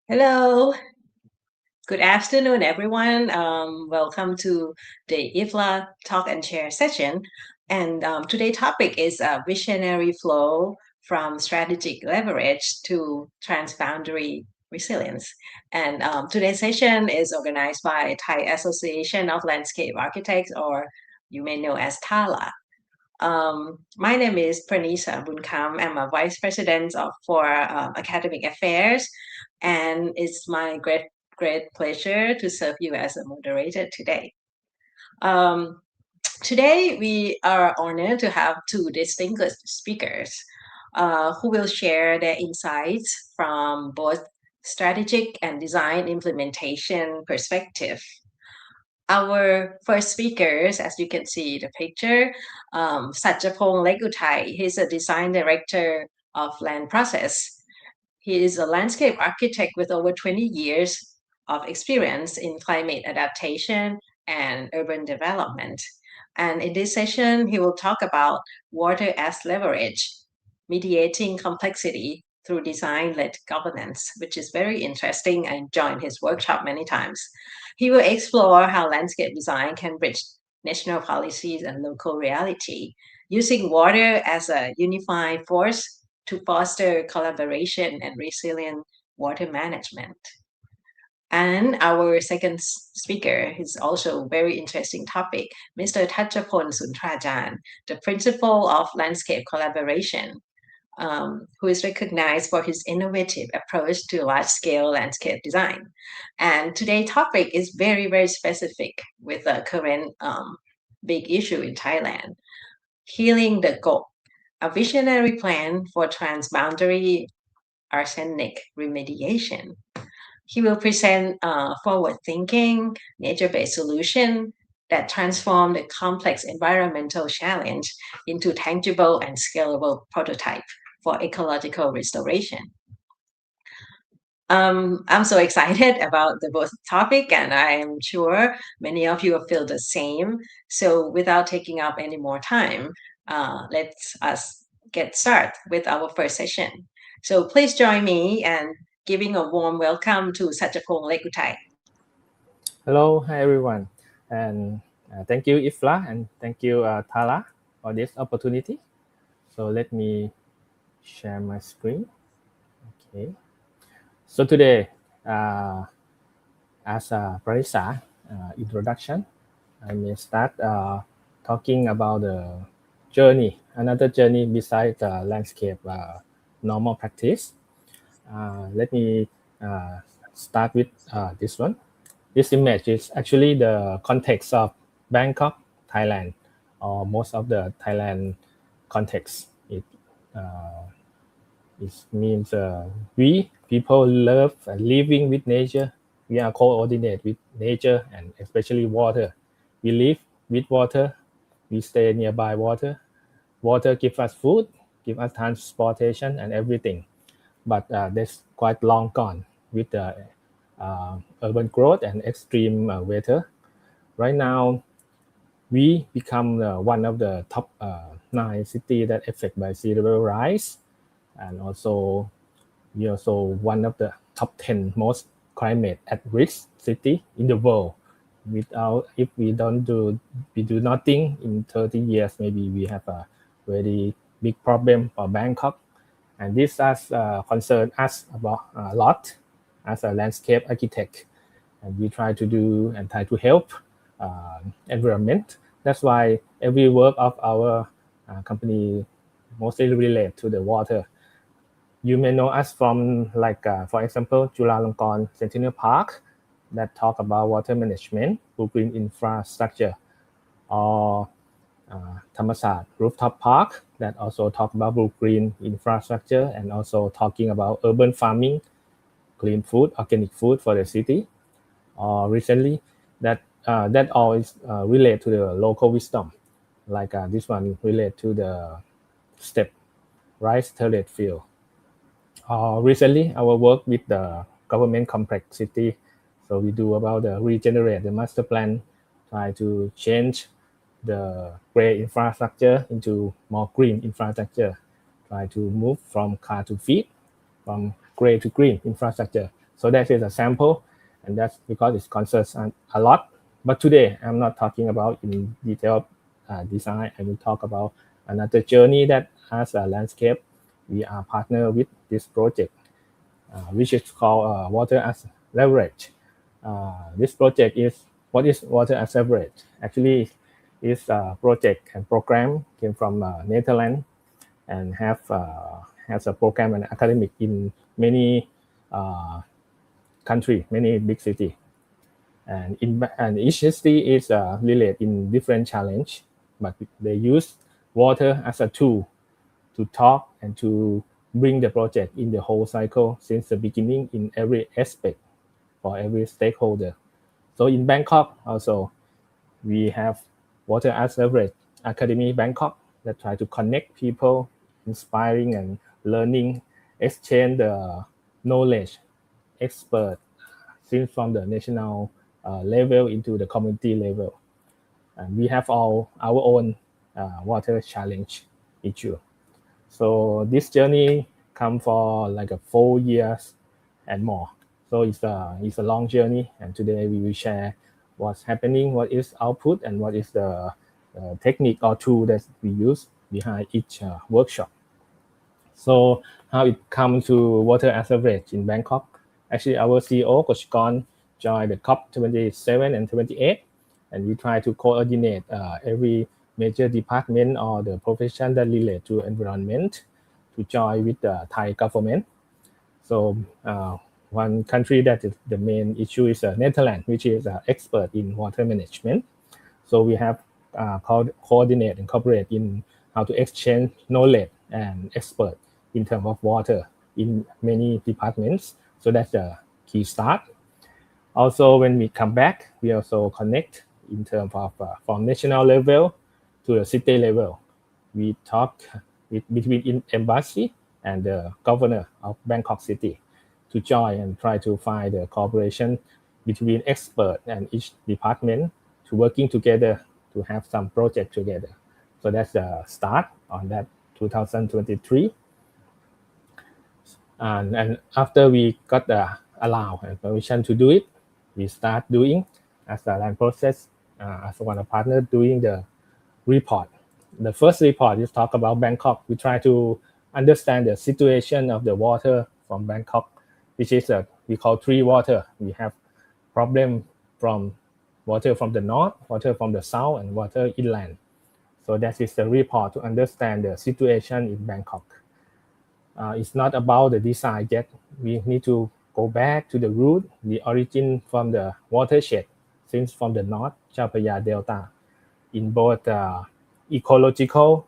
Hello, good afternoon, everyone. Welcome to the IFLA Talk and Share session. And today's topic is visionary flow from strategic leverage to transboundary resilience. And today's session is organized by Thai Association of Landscape Architects, or you may know as TALA. My name is Pranisa Bunkam. I'm a Vice President for Academic Affairs, and it's my great pleasure to serve you as a moderator today. Um, Today, we are honored to have two distinguished speakers who will share their insights from both strategic and design implementation perspective. Our first speakers, as you can see the picture, Sajjapongs Lekuthai. He's a design director of Landprocess. He is a landscape architect with over 20 years of experience in climate adaptation and urban development. And in this session, he will talk about water as leverage, mediating complexity through design-led governance, which is very interesting. I joined his workshop many times. He will explore how landscape design can bridge national policies and local reality, using water as a unifying force to foster collaboration and resilient water management. And our second speaker is also a very interesting topic, Mr. Touchapon Suntrajarn, the principal of landscape collaboration, who is recognized for his innovative approach to large-scale landscape design. And today's topic is very specific with the current big issue in Thailand, healing the Kok, a visionary plan for transboundary arsenic remediation. He will present forward-thinking, nature-based solution that transform the complex environmental challenge into tangible and scalable prototype for ecological restoration. I'm so excited about the both topic, and I am sure many of you feel the same. So, without taking up any more time, let's us get started with our first session. So, please join me and giving a warm welcome to Sajjapongs Lekuthai. Hello, hi everyone, and thank you IFLA and thank you TALA for this opportunity. So let me share my screen. Okay. So today, as a Parisa introduction, I may start talking about the journey, another journey besides the landscape normal practice. Let me start with this one. This image is actually the context of Bangkok, Thailand, or most of the Thailand context. It means we people love living with nature. We are coordinated with nature and especially water. We live with water. We stay nearby water. Water gives us food, gives us transportation and everything. But that's quite long gone with the urban growth and extreme weather. Right now, we become one of the top 9 cities that affected by sea level rise, and also we also one of the top 10 most climate at risk city in the world. If we do nothing in 30 years, maybe we have a very big problem for Bangkok, and this has concerned us about a lot as a landscape architect, and we try to do and try to help environment. That's why every work of our company mostly relate to the water. You may know us from for example, Chulalongkorn Centennial Park that talk about water management, blue green infrastructure, or Thammasat Rooftop Park that also talk about blue green infrastructure and also talking about urban farming, clean food, organic food for the city. Recently, that all is related to the local wisdom, like this one related to the step rice turret field. Recently, our work with the government complexity, so we do about the regenerate the master plan, try to change the gray infrastructure into more green infrastructure, try to move from car to feet, from gray to green infrastructure. So that is a sample, and that's because it concerns a lot. But today, I'm not talking about in detail design. I will talk about another journey that as a landscape, we are partner with this project, which is called Water as Leverage. This project is, what is Water as Leverage? Actually, it's a project and program came from Netherlands and has a program and academic in many country, many big city. And each city is related in different challenge, but they use water as a tool to talk and to bring the project in the whole cycle since the beginning in every aspect for every stakeholder. So in Bangkok also, we have Water as Leverage Academy Bangkok that try to connect people, inspiring and learning, exchange the knowledge, expert, since from the national level into the community level. And we have our own water challenge issue. So this journey come for like 4 years and more. So it's a long journey, and today we will share what's happening, what is output, and what is the technique or tool that we use behind each workshop. So how it comes to Water as Leverage in Bangkok? Actually, our CEO, Coach Gon, joined the COP 27 and 28, and we try to coordinate every major department or the profession that relate to environment to join with the Thai government. So one country that is the main issue is Netherlands, which is expert in water management. So we have coordinate and cooperate in how to exchange knowledge and expert in terms of water in many departments. So that's the key start. Also, when we come back, we also connect in terms of from national level to the city level. We talk between embassy and the governor of Bangkok City to join and try to find the cooperation between expert and each department to working together to have some project together. So that's the start on that 2023. And after we got the allow and permission to do it, we start doing as the Landprocess, as one of partner doing the report. The first report is talk about Bangkok. We try to understand the situation of the water from Bangkok, which is we call three water. We have problem from water from the north, water from the south, and water inland. So that is the report to understand the situation in Bangkok. It's not about the design yet. We need to go back to the root, the origin from the watershed, since from the north, Chao Phraya Delta, in both ecological,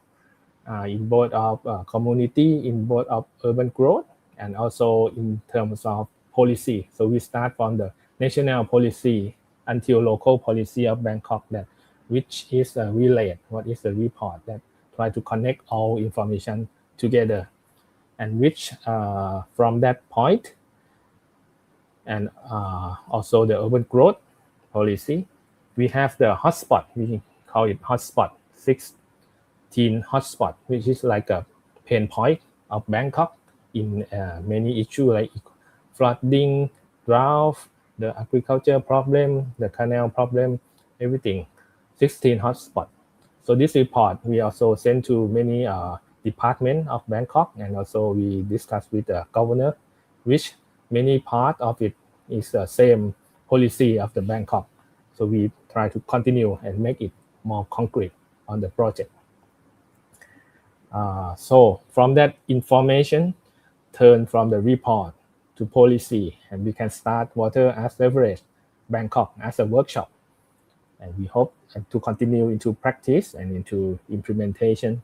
in both of community, in both of urban growth, and also in terms of policy. So we start from the national policy until local policy of Bangkok, that which is related, what is the report that try to connect all information together, and which from that point, and also the urban growth policy, we have the hotspot. We call it hotspot 16 hotspot, which is like a pain point of Bangkok in many issues like flooding, drought, the agriculture problem, the canal problem, everything. 16 hotspot. So this report we also send to many department of Bangkok, and also we discuss with the governor, which many part of it is the same policy of the Bangkok. So we try to continue and make it more concrete on the project. So from that information, turn from the report to policy, and we can start Water as Leverage Bangkok as a workshop. And we hope to continue into practice and into implementation.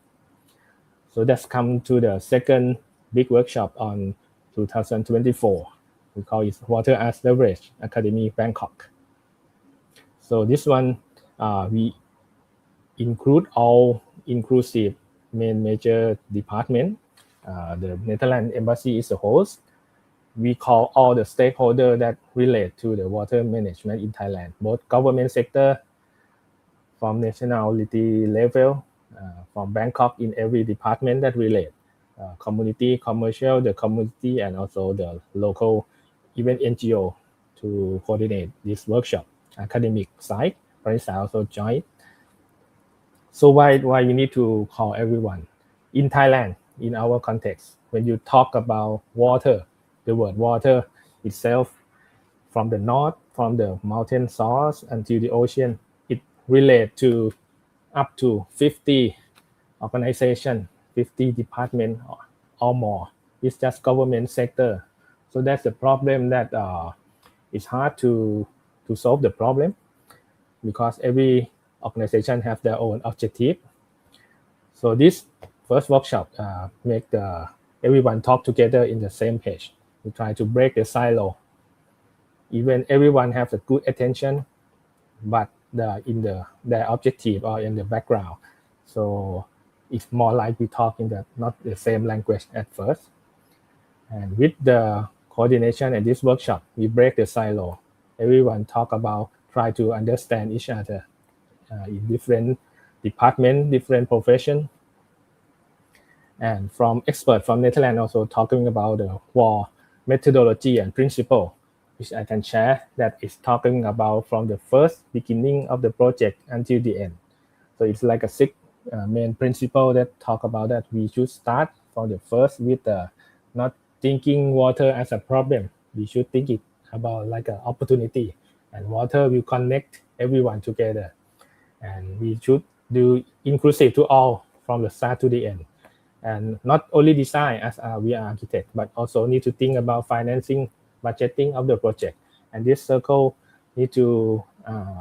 So that's come to the second big workshop on 2024. We call it Water as Leverage Academy Bangkok. So this one, we include all inclusive main major department. The Netherlands Embassy is the host. We call all the stakeholders that relate to the water management in Thailand, both government sector, from nationality level, from Bangkok in every department that relate, community, commercial, the community, and also the local even NGO to coordinate this workshop. Academic side, for instance, also joined. So why we need to call everyone? In Thailand, in our context, when you talk about water, the word water itself, from the north, from the mountain source until the ocean, it relates to up to 50 organization, 50 department or more. It's just government sector. So that's the problem that it's hard to solve the problem because every organization have their own objective. So this first workshop make everyone talk together in the same page. We try to break the silo. Even everyone have a good attention, but their objective or in the background. So it's more like we talk in not the same language at first. And with the coordination at this workshop, we break the silo. Everyone try to understand each other in different department, different profession. And from expert from Netherlands also talking about the war methodology and principle, which I can share, that is talking about from the first beginning of the project until the end. So it's like a 6 main principle that talk about that we should start from the first with not thinking water as a problem. We should think it about like an opportunity, and water will connect everyone together. And we should do inclusive to all from the start to the end. And not only design as we are architect, but also need to think about financing, budgeting of the project. And this circle need to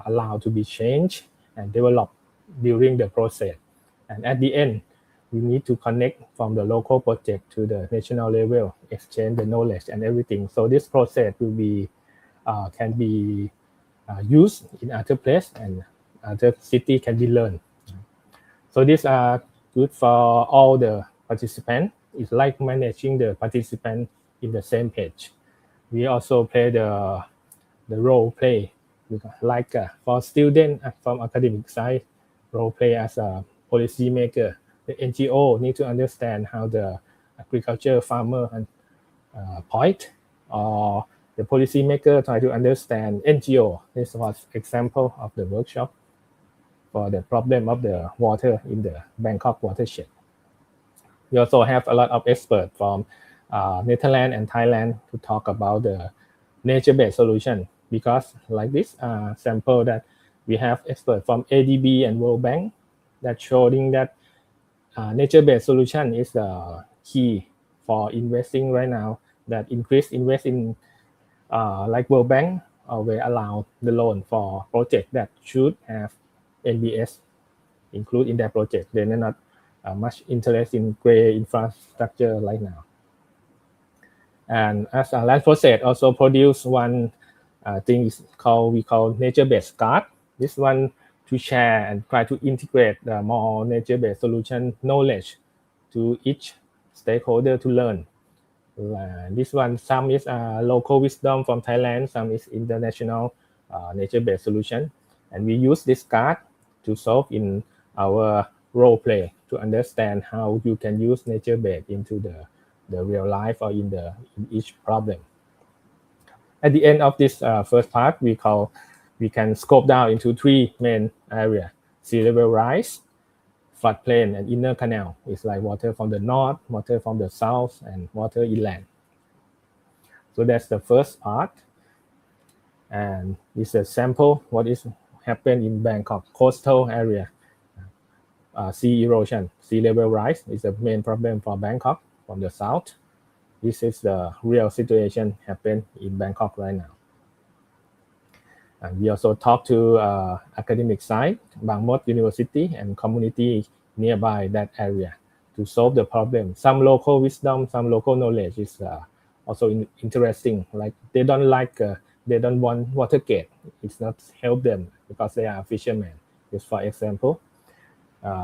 allow to be changed and developed during the process. And at the end, we need to connect from the local project to the national level, exchange the knowledge and everything. So this process will be can be used in other place, and other city can be learned. So these are good for all the participants. It's like managing the participant in the same page. We also play the role play, like for student from academic side, role play as a policy maker. The NGO need to understand how the agriculture farmer and point, or the policy maker try to understand NGO. This was example of the workshop for the problem of the water in the Bangkok watershed. We also have a lot of experts from Netherlands and Thailand to talk about the nature-based solution, because like this sample that we have experts from ADB and World Bank that showing that nature-based solution is the key for investing right now, that invest in like World Bank will allow the loan for project that should have NBS include in their project. They're not much interest in gray infrastructure right now. And as a Landprocess also produce one thing is we call nature-based card. This one to share and try to integrate the more nature-based solution knowledge to each stakeholder to learn. This one, some is local wisdom from Thailand, some is international nature-based solution. And we use this card to solve in our role play to understand how you can use nature-based into the real life or in each problem. At the end of this first part, we can scope down into 3 main areas: sea level rise, floodplain, and inner canal. It's like water from the north, water from the south, and water inland. So that's the first part. And it's a sample what is happened in Bangkok coastal area. Sea erosion, sea level rise is the main problem for Bangkok from the south. This is the real situation happened in Bangkok right now. And we also talk to academic side, Bangmot University and community nearby that area to solve the problem. Some local wisdom, some local knowledge is also interesting. Like they don't want water gate. It's not help them because they are fishermen. Just for example,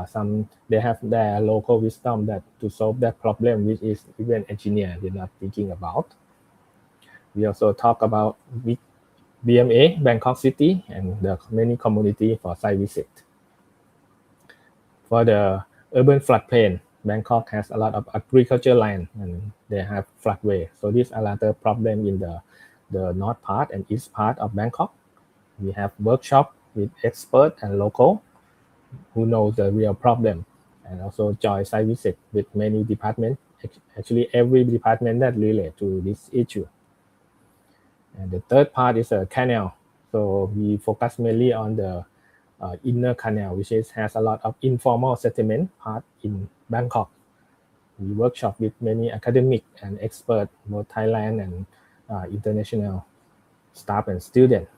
some they have their local wisdom that to solve that problem, which is even engineer they're not thinking about. We also talk about BMA, Bangkok City, and the many community for site visit. For the urban floodplain, Bangkok has a lot of agriculture land and they have floodway. So this is another problem in the the north part and east part of Bangkok. We have workshop with expert and local who know the real problem, and also joint site visit with many departments. Actually, every department that relate to this issue. And the third part is a canal. So we focus mainly on the inner canal, which has a lot of informal settlement part in Bangkok. We workshop with many academic and expert, both Thailand and international staff and students,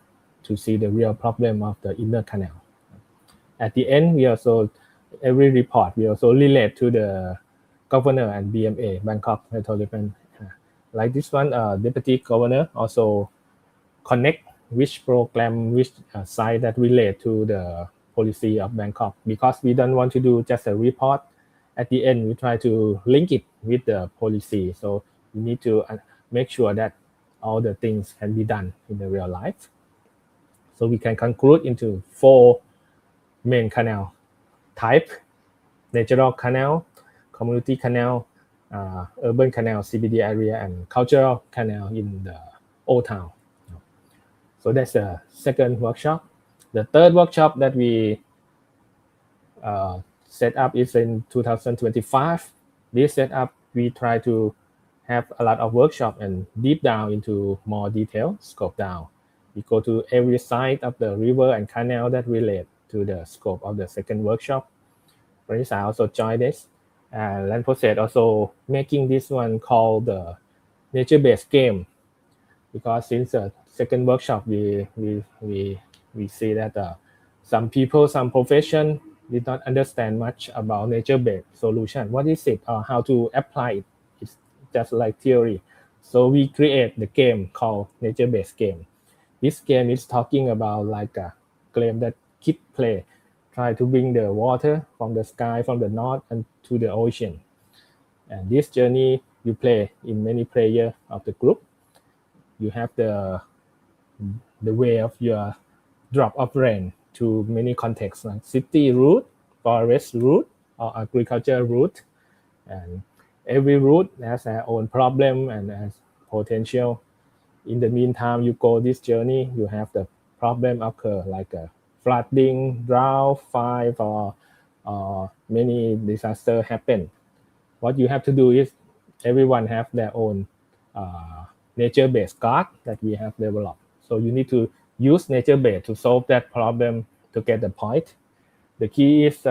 to see the real problem of the inner canal. At the end, we also, every report, we also relate to the governor and BMA, Bangkok Metropolitan. Like this one, deputy governor also connect which program, which site that relate to the policy of Bangkok, because we don't want to do just a report. At the end, we try to link it with the policy. So we need to make sure that all the things can be done in the real life. So we can conclude into 4 main canal type: natural canal, community canal, urban canal, CBD area, and cultural canal in the old town. So that's the second workshop. The third workshop that we set up is in 2025. This setup, we try to have a lot of workshop and deep down into more detail, scope down. We go to every side of the river and canal that relate to the scope of the second workshop. Francis also joined this. And Landprocess also making this one called the nature-based game, because since the second workshop we see that some people, some profession did not understand much about nature-based solution. What is it or how to apply it? It's just like theory. So we create the game called nature-based game. This game is talking about like a game that kids play, try to bring the water from the sky, from the north and to the ocean. And this journey you play in many players of the group. You have the way of your drop of rain to many contexts, like city route, forest route, or agriculture route. And every route has their own problem and has potential. In the meantime, you go this journey, you have the problem occur like a flooding, drought, fire, or many disaster happen. What you have to do is everyone have their own nature-based card that we have developed. So you need to use nature-based to solve that problem to get the point. The key is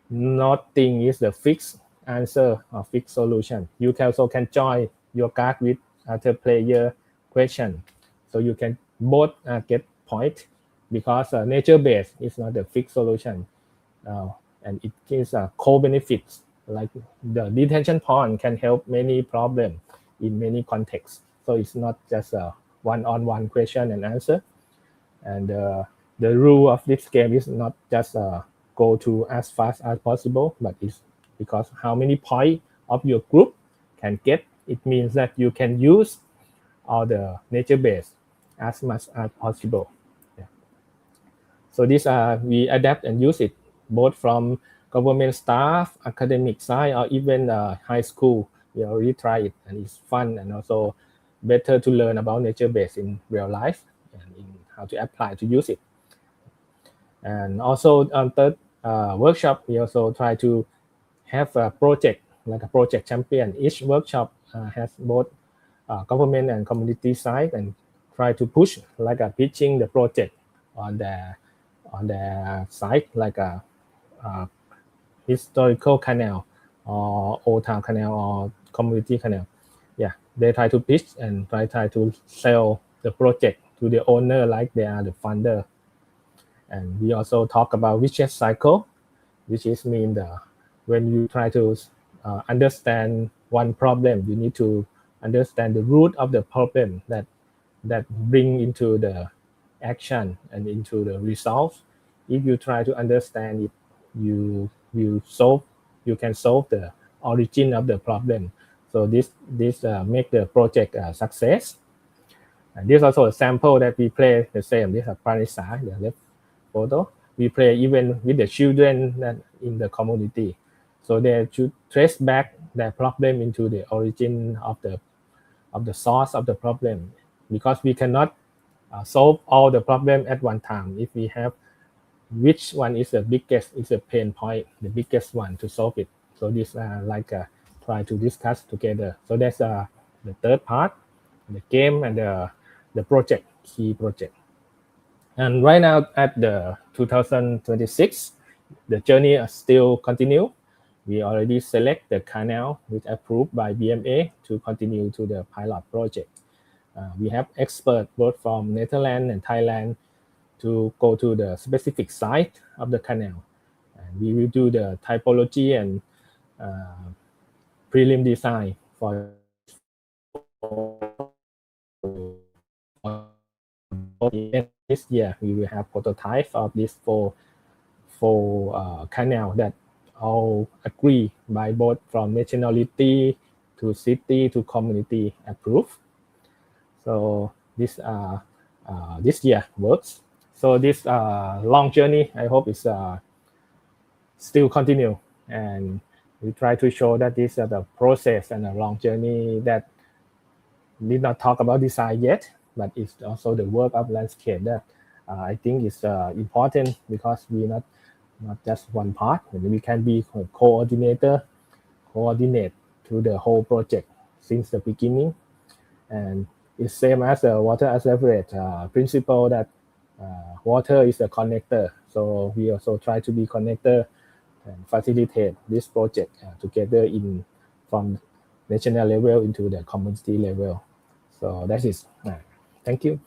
nothing is the fixed answer or fixed solution. You also can join your card with other player question. So you can both get point, because nature-based is not the fixed solution. And it gives co-benefits, like the detention pond can help many problems in many contexts. So it's not just a one-on-one question and answer. And the rule of this game is not just go to as fast as possible, but it's because how many points of your group can get. It means that you can use all the nature-based as much as possible. Yeah. So this we adapt and use it both from government staff, academic side, or even high school. We already try it, and it's fun and also better to learn about nature-based in real life and in how to apply to use it. And also on third workshop, we also try to have a project, like a project champion. Each workshop has both government and community side, and try to push like a pitching the project on the site, like a historical canal or old town canal or community canal. Yeah, they try to pitch and try to sell the project to the owner like they are the funder. And we also talk about vicious cycle, which is mean when you try to understand one problem, you need to understand the root of the problem that bring into the action and into the result. If you try to understand it, you can solve the origin of the problem. So this make the project a success. And this is also a sample that we play the same. This is Parisa, the left photo. We play even with the children that in the community. So they should trace back their problem into the origin of the source of the problem. because we cannot solve all the problem at one time. If we have which one is the biggest, is the pain point, the biggest one to solve it. So this try to discuss together. So that's the third part, the game and the project, key project. And right now at the 2026, the journey still continue. We already select the canal which approved by BMA to continue to the pilot project. We have experts both from Netherlands and Thailand to go to the specific site of the canal. And we will do the typology and prelim design for this year. We will have prototypes of this four canal that all agree by both from nationality to city to community approved. So this year works. So this long journey, I hope is still continue, and we try to show that this is the process and a long journey that did not talk about design yet, but it's also the work of landscape that I think is important, because we not just one part. We can be coordinate to the whole project since the beginning. And it's same as the water as leverage principle, that water is a connector. So we also try to be connector and facilitate this project together from national level into the community level. So that is thank you.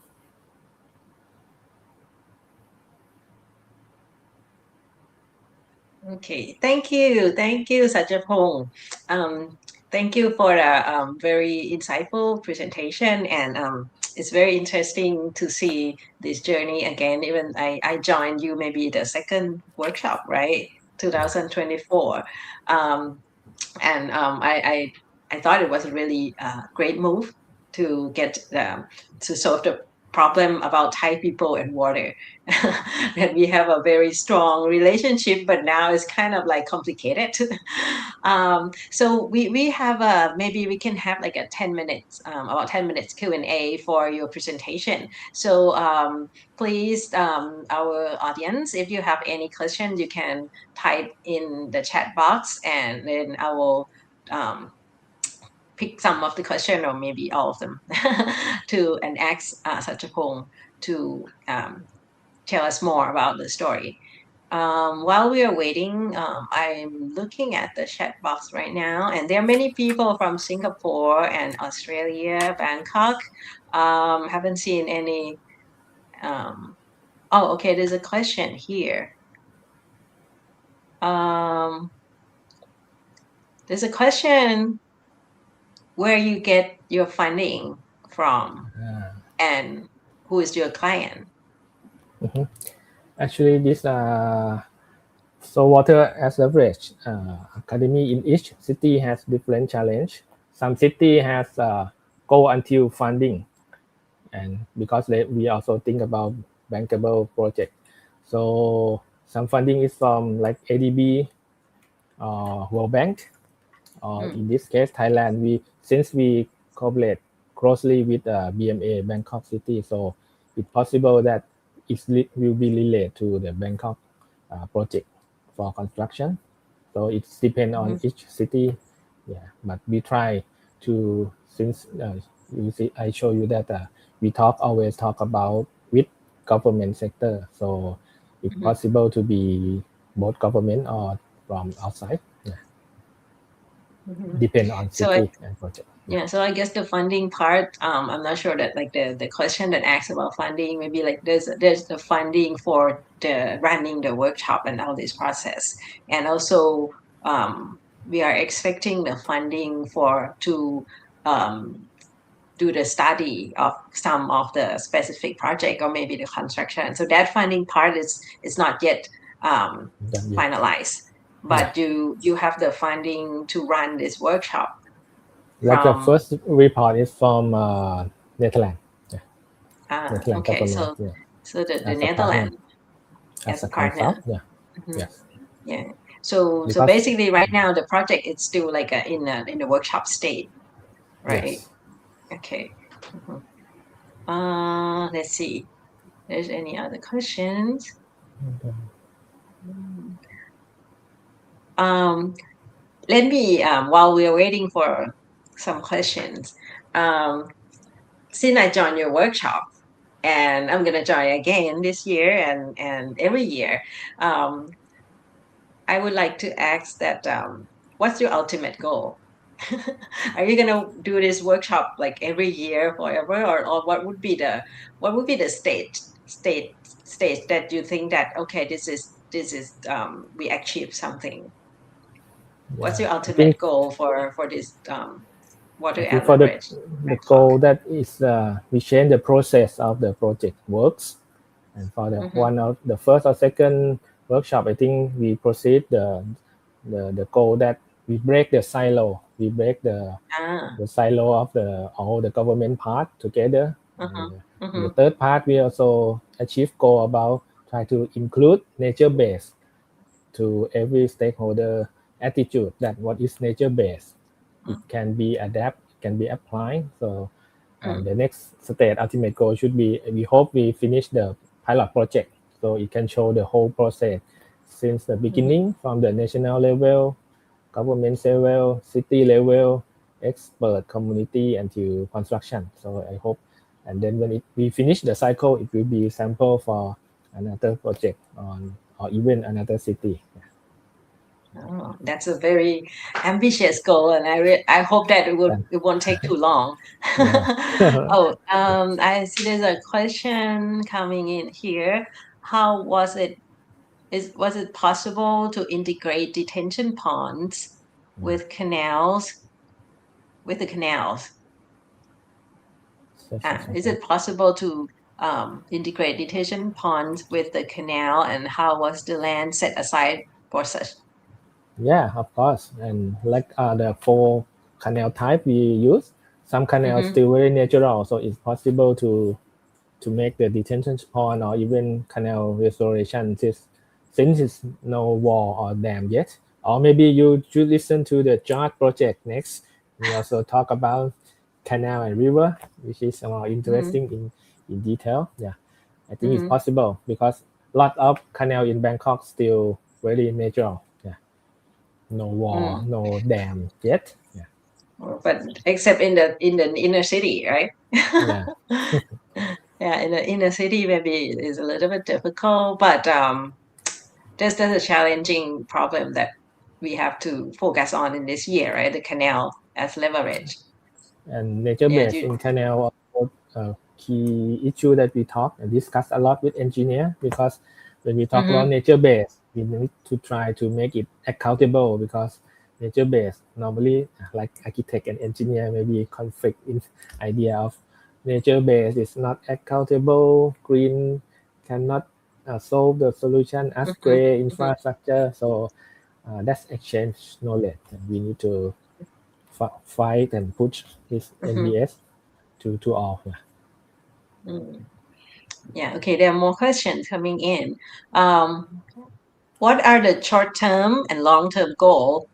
Okay, thank you, Sajjapong. Thank you for a very insightful presentation, and it's very interesting to see this journey again. Even I joined you maybe the second workshop, right? 2024, and I thought it was a really great move to get to solve the problem about Thai people and water. That we have a very strong relationship, but now it's kind of like complicated. So we have maybe we can have like a 10 minutes, about 10 minutes Q&A for your presentation. So please, our audience, if you have any questions, you can type in the chat box, and then I will pick some of the question, or maybe all of them, and ask Sajjapong to tell us more about the story. While we are waiting, I'm looking at the chat box right now, and there are many people from Singapore and Australia, Bangkok. Haven't seen any. Oh, okay, there's a question here. There's a question where you get your funding from and who is your client. Actually, this so water as leverage academy in each city has different challenge. Some city has go until funding, and because we also think about bankable project. So some funding is from like ADB, World Bank, or in this case Thailand. Since we cooperate closely with BMA Bangkok City, so it's possible that it will be related to the Bangkok project for construction. So it depends on each city. Yeah, but we try to, since you see, I show you that we always talk about with government sector. So it's possible to be both government or from outside. Yeah. Depend on city and project. Yeah, so I guess the funding part, I'm not sure that like the question that asks about funding, maybe like there's the funding for the running the workshop and all this process, and also we are expecting the funding to do the study of some of the specific project, or maybe the construction. So that funding part is not yet finalized, but you have the funding to run this workshop. Like the first report is from Netherlands. Netherlands okay, government. So the Netherlands as a partner. Yeah. Yes. Yeah. So basically, right now the project is still like in the workshop state, right? Yes. Okay. Let's see. There's any other questions? Um, Let me, while we're waiting for some questions, since I joined your workshop, and I'm gonna join again this year and every year, um, I would like to ask that, what's your ultimate goal? Are you gonna do this workshop like every year forever, or what would be the state that you think that okay, this is we achieved something? What's Yeah, your I ultimate think goal for this water I and think for leverage the Bangkok? goal that is we change the process of the project works, and for the Mm-hmm. one of the first or second workshop, I think we proceed the goal that we break the silo, we break Ah, the silo of the all the government part together. uh-huh, And in the mm-hmm, third part, we also achieve goal about try to include nature based to every stakeholder attitude that what is nature based it can be adapt, it can be applied. So and the next state ultimate goal should be we hope we finish the pilot project so it can show the whole process since the mm-hmm, beginning from the national level, government level, city level, expert community until construction. So I hope and then when we finish the cycle it will be sample for another project on or even another city. Oh, that's a very ambitious goal, and I hope that Then, it won't take too long. yeah. Oh, I see there's a question coming in here. How was it possible to integrate detention ponds with canals with the canals? Is it possible to integrate detention ponds with the canal, and how was the land set aside for such? Yeah, of course. And like the four canal type we use, some canals Mm-hmm, still very natural, so it's possible to make the detention pond or even canal restoration since it's no wall or dam yet. Or maybe you should listen to the JART project next. We also talk about canal and river, which is more mm-hmm, interesting in detail. Yeah, I think it's mm-hmm, possible because lot of canal in Bangkok still very natural. Yeah, no wall, mm. no dam yet. Yeah, But except in the inner city, right? yeah. Yeah, in the inner city maybe it's a little bit difficult, but that's a challenging problem that we have to focus on in this year, right? The canal as leverage. And nature Yeah, based in canal key issue that we talk and discuss a lot with engineer because when we talk about mm-hmm, nature based we need to try to make it accountable because nature based normally like architect and engineer maybe conflict in idea of nature based is not accountable, green cannot solve the solution as mm-hmm, gray mm-hmm, infrastructure. So that's exchange knowledge and we need to fight and push this mm-hmm, NBS to all. Yeah. mm. Yeah, okay, there are more questions coming in. Um, what are the short-term and long-term goal,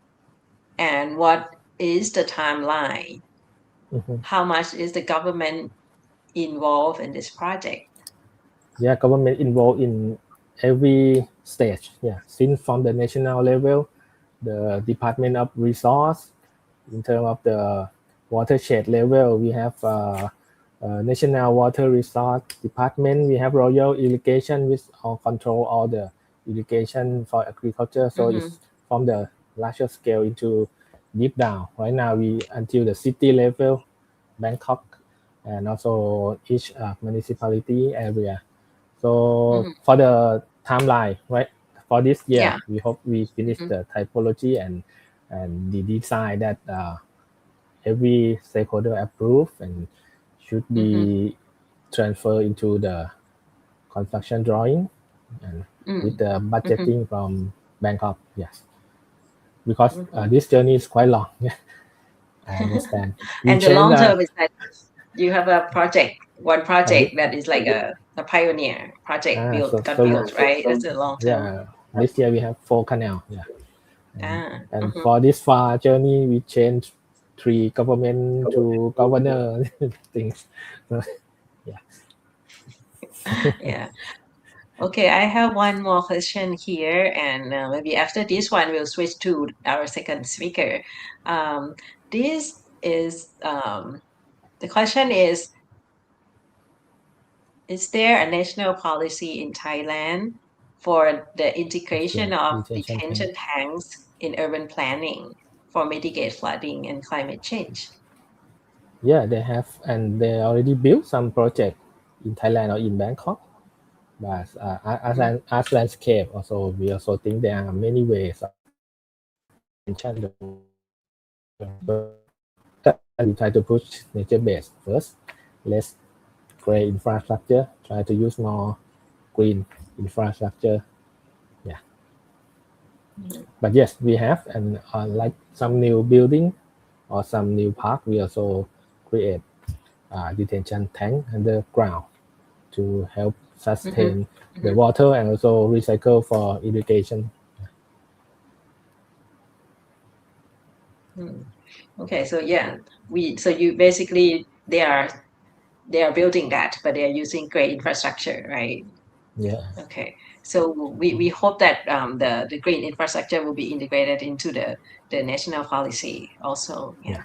and what is the timeline? Mhm. How much is the government involved in this project? Yeah, government involved in every stage. Yeah, since from the national level, the Department of Resource, in terms of the watershed level, we have National Water Resource Department. We have Royal Irrigation, which all control all the irrigation for agriculture. So Mm-hmm, it's from the larger scale into deep down. Right now, we until the city level, Bangkok, and also each municipality area. So mm-hmm. for the timeline, right? For this year, Yeah. we hope we finish Mm-hmm, the typology and the design that every stakeholder approve and should mm-hmm, be transferred into the construction drawing and with the mm-hmm, budgeting from Bangkok. Yes, because mm-hmm. this journey is quite long. Yeah, I understand. We And the change long term is that you have a project, one uh, project that is like a pioneer project got so built, right? That's a long term. yeah. This year we have 4 canal. Yeah. And Mm-hmm, for this far journey, we changed 3 government to governor things. Yeah. Okay, I have one more question here, and maybe after this one, we'll switch to our second speaker. This is the question is there a national policy in Thailand for the integration of Detention tank. detention tanks in urban planning for mitigate flooding and climate change? Yeah, they have, and they already built some project in Thailand or in Bangkok. But as landscape, also we also think there are many ways of detention. And we try to push nature based first. Less gray infrastructure. Try to use more green infrastructure. Yeah. But yes, we have, and like some new building or some new park, we also create detention tank underground to help sustain the water and also recycle for irrigation. Okay, so yeah, so you basically they are building that, but they are using great infrastructure, right? Yeah. Okay, so we hope that the green infrastructure will be integrated into the national policy also. Yeah.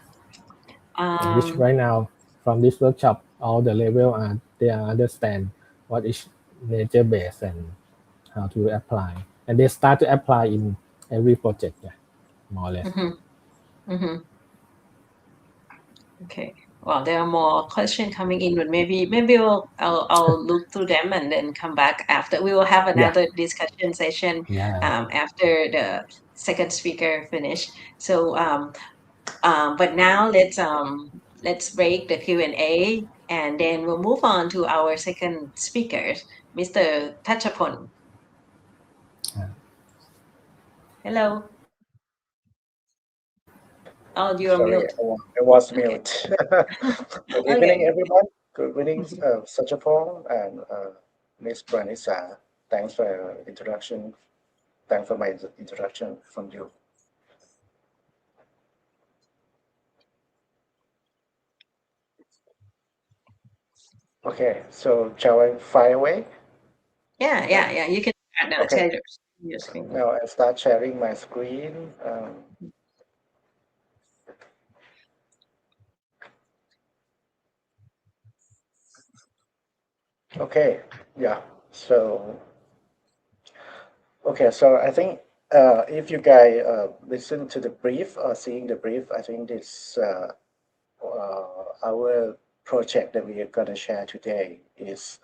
Which Um, right now from this workshop, all the level are they understand what is nature based and how to apply, and they start to apply in every project. Yeah, more or less. mhm, mhm. Okay. Well, there are more questions coming in, but maybe I'll look through them and then come back after. We will have Yeah. another discussion session Yeah. after the second speaker finish. So but now let's break the Q&A and then we'll move on to our second speaker, Mr. Touchapon. Hello. Oh, you're Sorry, mute. I was Okay. mute. Good Okay. evening, everyone. Good evening, Sajjapongs and Ms. Branisa. Thanks for your introduction. Thanks for my introduction from you. Okay, so shall I fire away? Yeah. You can start now. Okay, Share your screen. now I start sharing my screen. Okay, yeah. So okay, so I think if you guys listen to the brief or seeing the brief, I think this our project that we are going to share today is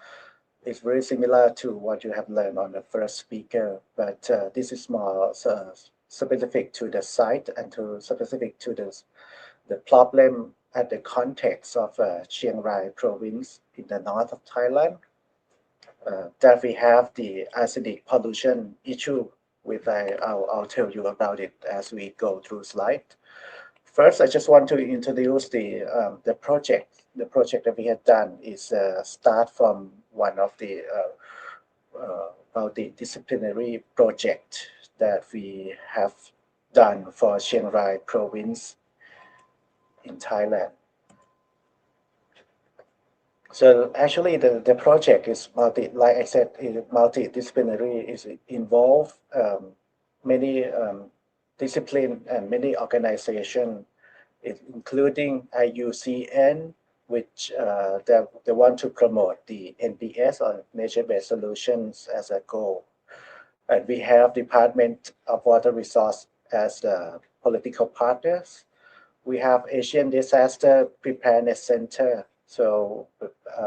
very similar to what you have learned on the first speaker, but this is more specific to the site and to specific to the problem at the context of Chiang Rai province in the north of Thailand. That we have the arsenic pollution issue, which I'll tell you about it as we go through slide. First, I just want to introduce the project. The project that we have done is start from one of the multidisciplinary project that we have done for Chiang Rai province in Thailand. So actually, the project is like I said, multidisciplinary. Is involve many discipline and many organization, including IUCN, which they want to promote the NBS or nature-based solutions as a goal. And we have Department of Water Resource as the political partners. We have Asian Disaster Preparedness Center. So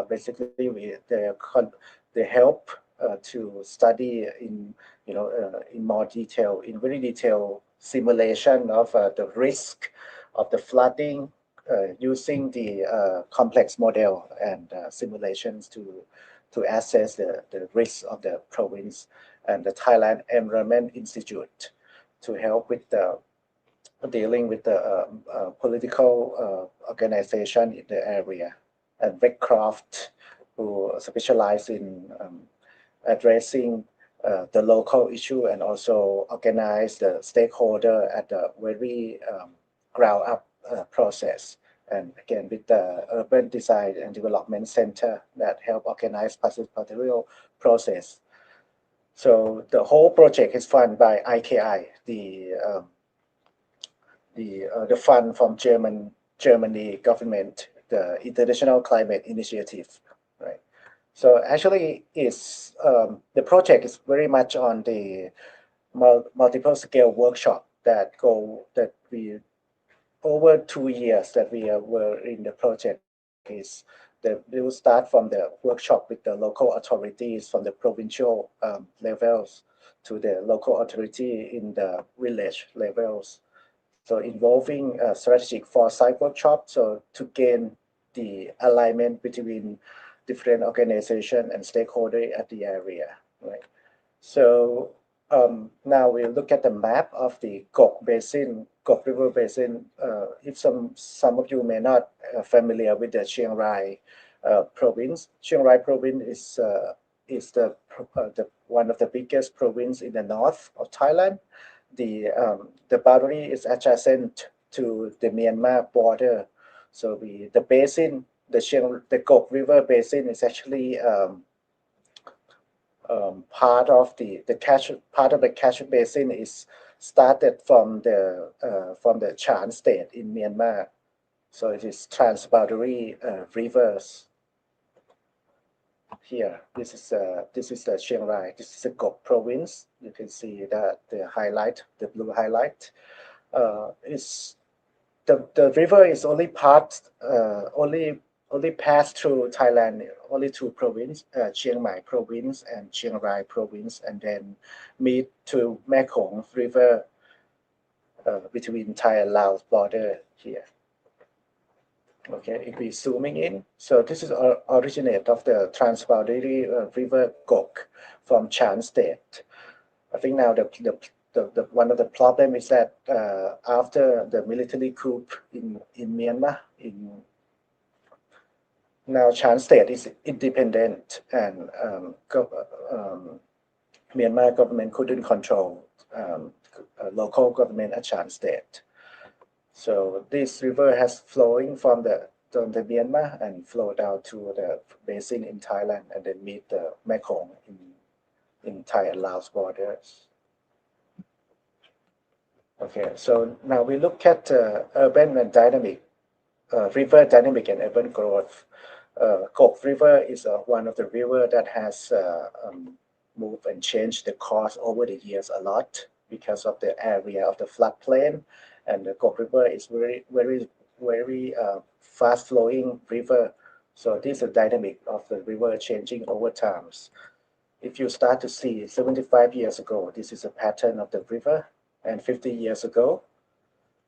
basically, they help to study in in more detail, in very detailed simulation of the risk of the flooding using the complex model and simulations to assess the risk of the province, and the Thailand Environment Institute to help with the dealing with the political organization in the area, and Redcroft, who specialize in addressing the local issue and also organize the stakeholder at the very ground up process and again with the Urban Design and Development Center that help organize participatory process. So the whole project is funded by IKI, the fund from Germany government, the International Climate Initiative, right? So actually, the project is very much on the multiple scale workshop that we over 2 years that were in the project is that we will start from the workshop with the local authorities from the provincial levels to the local authority in the village levels. So involving a strategic foresight workshop, so to gain the alignment between different organization and stakeholder at the area, right? So now we'll look at the map of the Kok Basin, Kok River Basin. If some of you may not familiar with the Chiang Rai province, Chiang Rai province is the one of the biggest province in the north of Thailand. The boundary is adjacent to the Myanmar border. So the basin, the Kok River Basin is actually part of the catch basin is started from the Chan state in Myanmar. So it is Transboundary Rivers. Here, this is the Chiang Rai. This is the Kok province. You can see that the blue highlight. Is the river is only pass through Thailand, only two province, Chiang Mai province and Chiang Rai province, and then meet to Mekong River between Thai and Laos border here. Okay, if we zooming in, so this is originate of the Transboundary River Kok from Chan state. I think now the one of the problem is that after the military coup in Myanmar, now Chan state is independent and Myanmar government couldn't control local government at Chan state. So this river has flowing from the Myanmar and flow down to the basin in Thailand and then meet the Mekong in Thai and Laos borders. Okay, so now we look at urban and river dynamic and urban growth. Kok River is one of the river that has moved and changed the course over the years a lot because of the area of the floodplain, and the Kok River is very fast flowing river. So this is a dynamic of the river changing over times. If you start to see 75 years ago, this is a pattern of the river, and 50 years ago.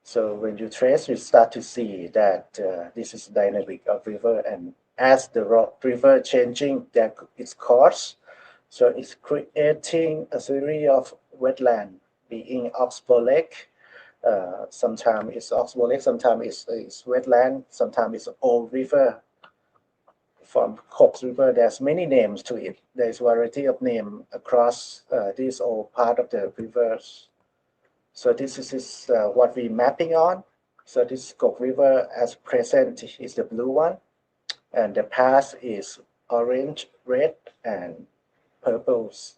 So when you trace, you start to see that this is dynamic of river, and as the river changing its course, so it's creating a series of wetland, being oxbow lake. Sometimes it's oxbow lake, sometimes it's wetland, sometimes it's old river. From Kok River, there's many names to it. There's variety of name across this old part of the rivers. So this is what we're mapping on. So this Kok River as present is the blue one, and the past is orange, red, and purples.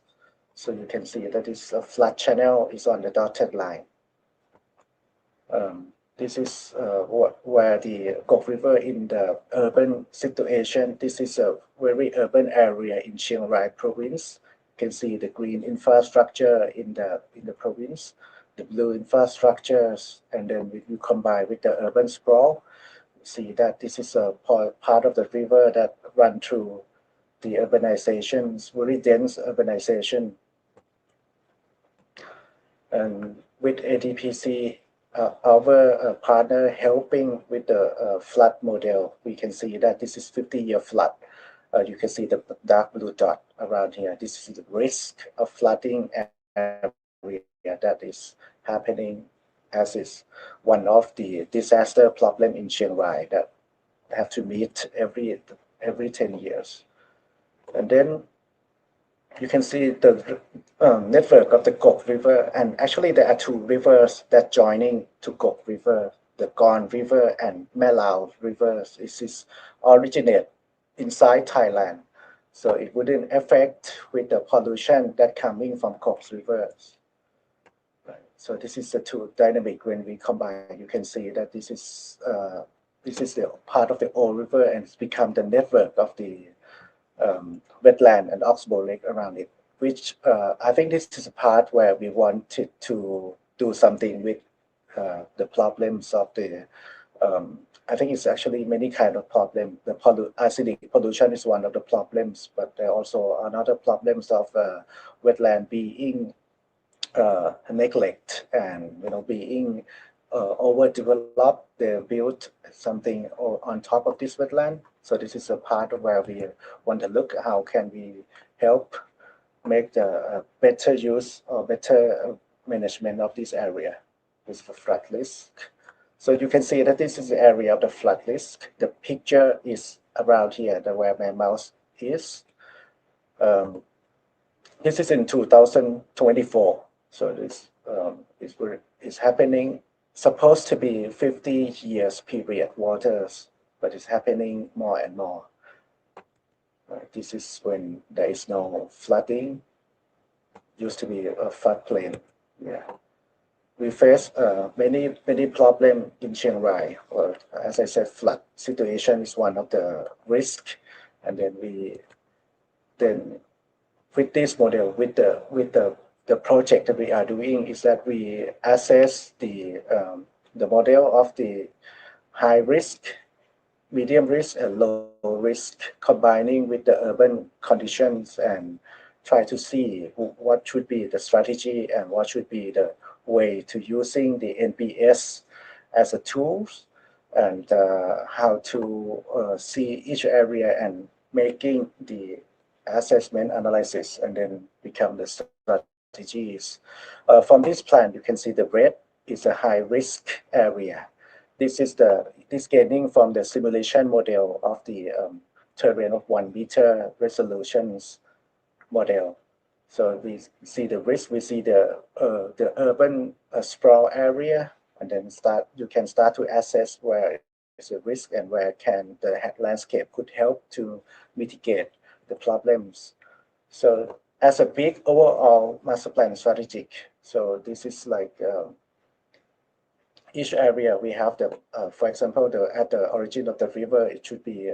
So you can see that this flood channel is on the dotted line. This is where the Kok River in the urban situation. This is a very urban area in Chiang Rai province. You can see the green infrastructure in the province, the blue infrastructures, and then you combine with the urban sprawl, see that this is a part of the river that run through the urbanization. It's very dense urbanization. And with ADPC, our partner helping with the flood model, we can see that this is 50-year flood. You can see the dark blue dot around here. This is the risk of flooding area that is happening as is one of the disaster problem in Chiang Rai that have to meet every 10 years. And then you can see the network of the Kok River, and actually there are two rivers that joining to Kok River. the Kok River and Malao rivers is originate inside Thailand. So it wouldn't affect with the pollution that coming from Kok rivers. Right. So this is the two dynamic when we combine. You can see that this is the part of the old river and it's become the network of the wetland and oxbow lake around it. Which I think this is a part where we wanted to do something with the problems of the. I think it's actually many kind of problem. The acidic pollution is one of the problems, but there are also another problems of wetland being neglect and being overdeveloped. They built something on top of this wetland. So this is a part of where we want to look how can we help make the better use or better management of this area with the flood risk. So you can see that this is the area of the flood risk. The picture is around here, the where my mouse is. This is in 2024. So this is happening, supposed to be 50 years period waters, but it's happening more and more. This is when there is no flooding. Used to be a floodplain. Yeah. We face many problem in Chiang Rai. Or as I said, flood situation is one of the risk, and then with this model, with the project that we are doing, is that we assess the model of the high risk, medium risk, and low risk, combining with the urban conditions and try to see what should be the strategy and what should be the way to using the NPS as a tool, and how to see each area and making the assessment analysis and then become the strategies. From this plan, you can see the red is a high risk area. This gaining from the simulation model of the terrain of 1 meter resolutions model. So we see the risk, we see the urban sprawl area, and then you can start to assess where is the risk and where can the landscape could help to mitigate the problems. So as a big overall master plan strategic, so this is like each area we have for example, at the origin of the river, it should be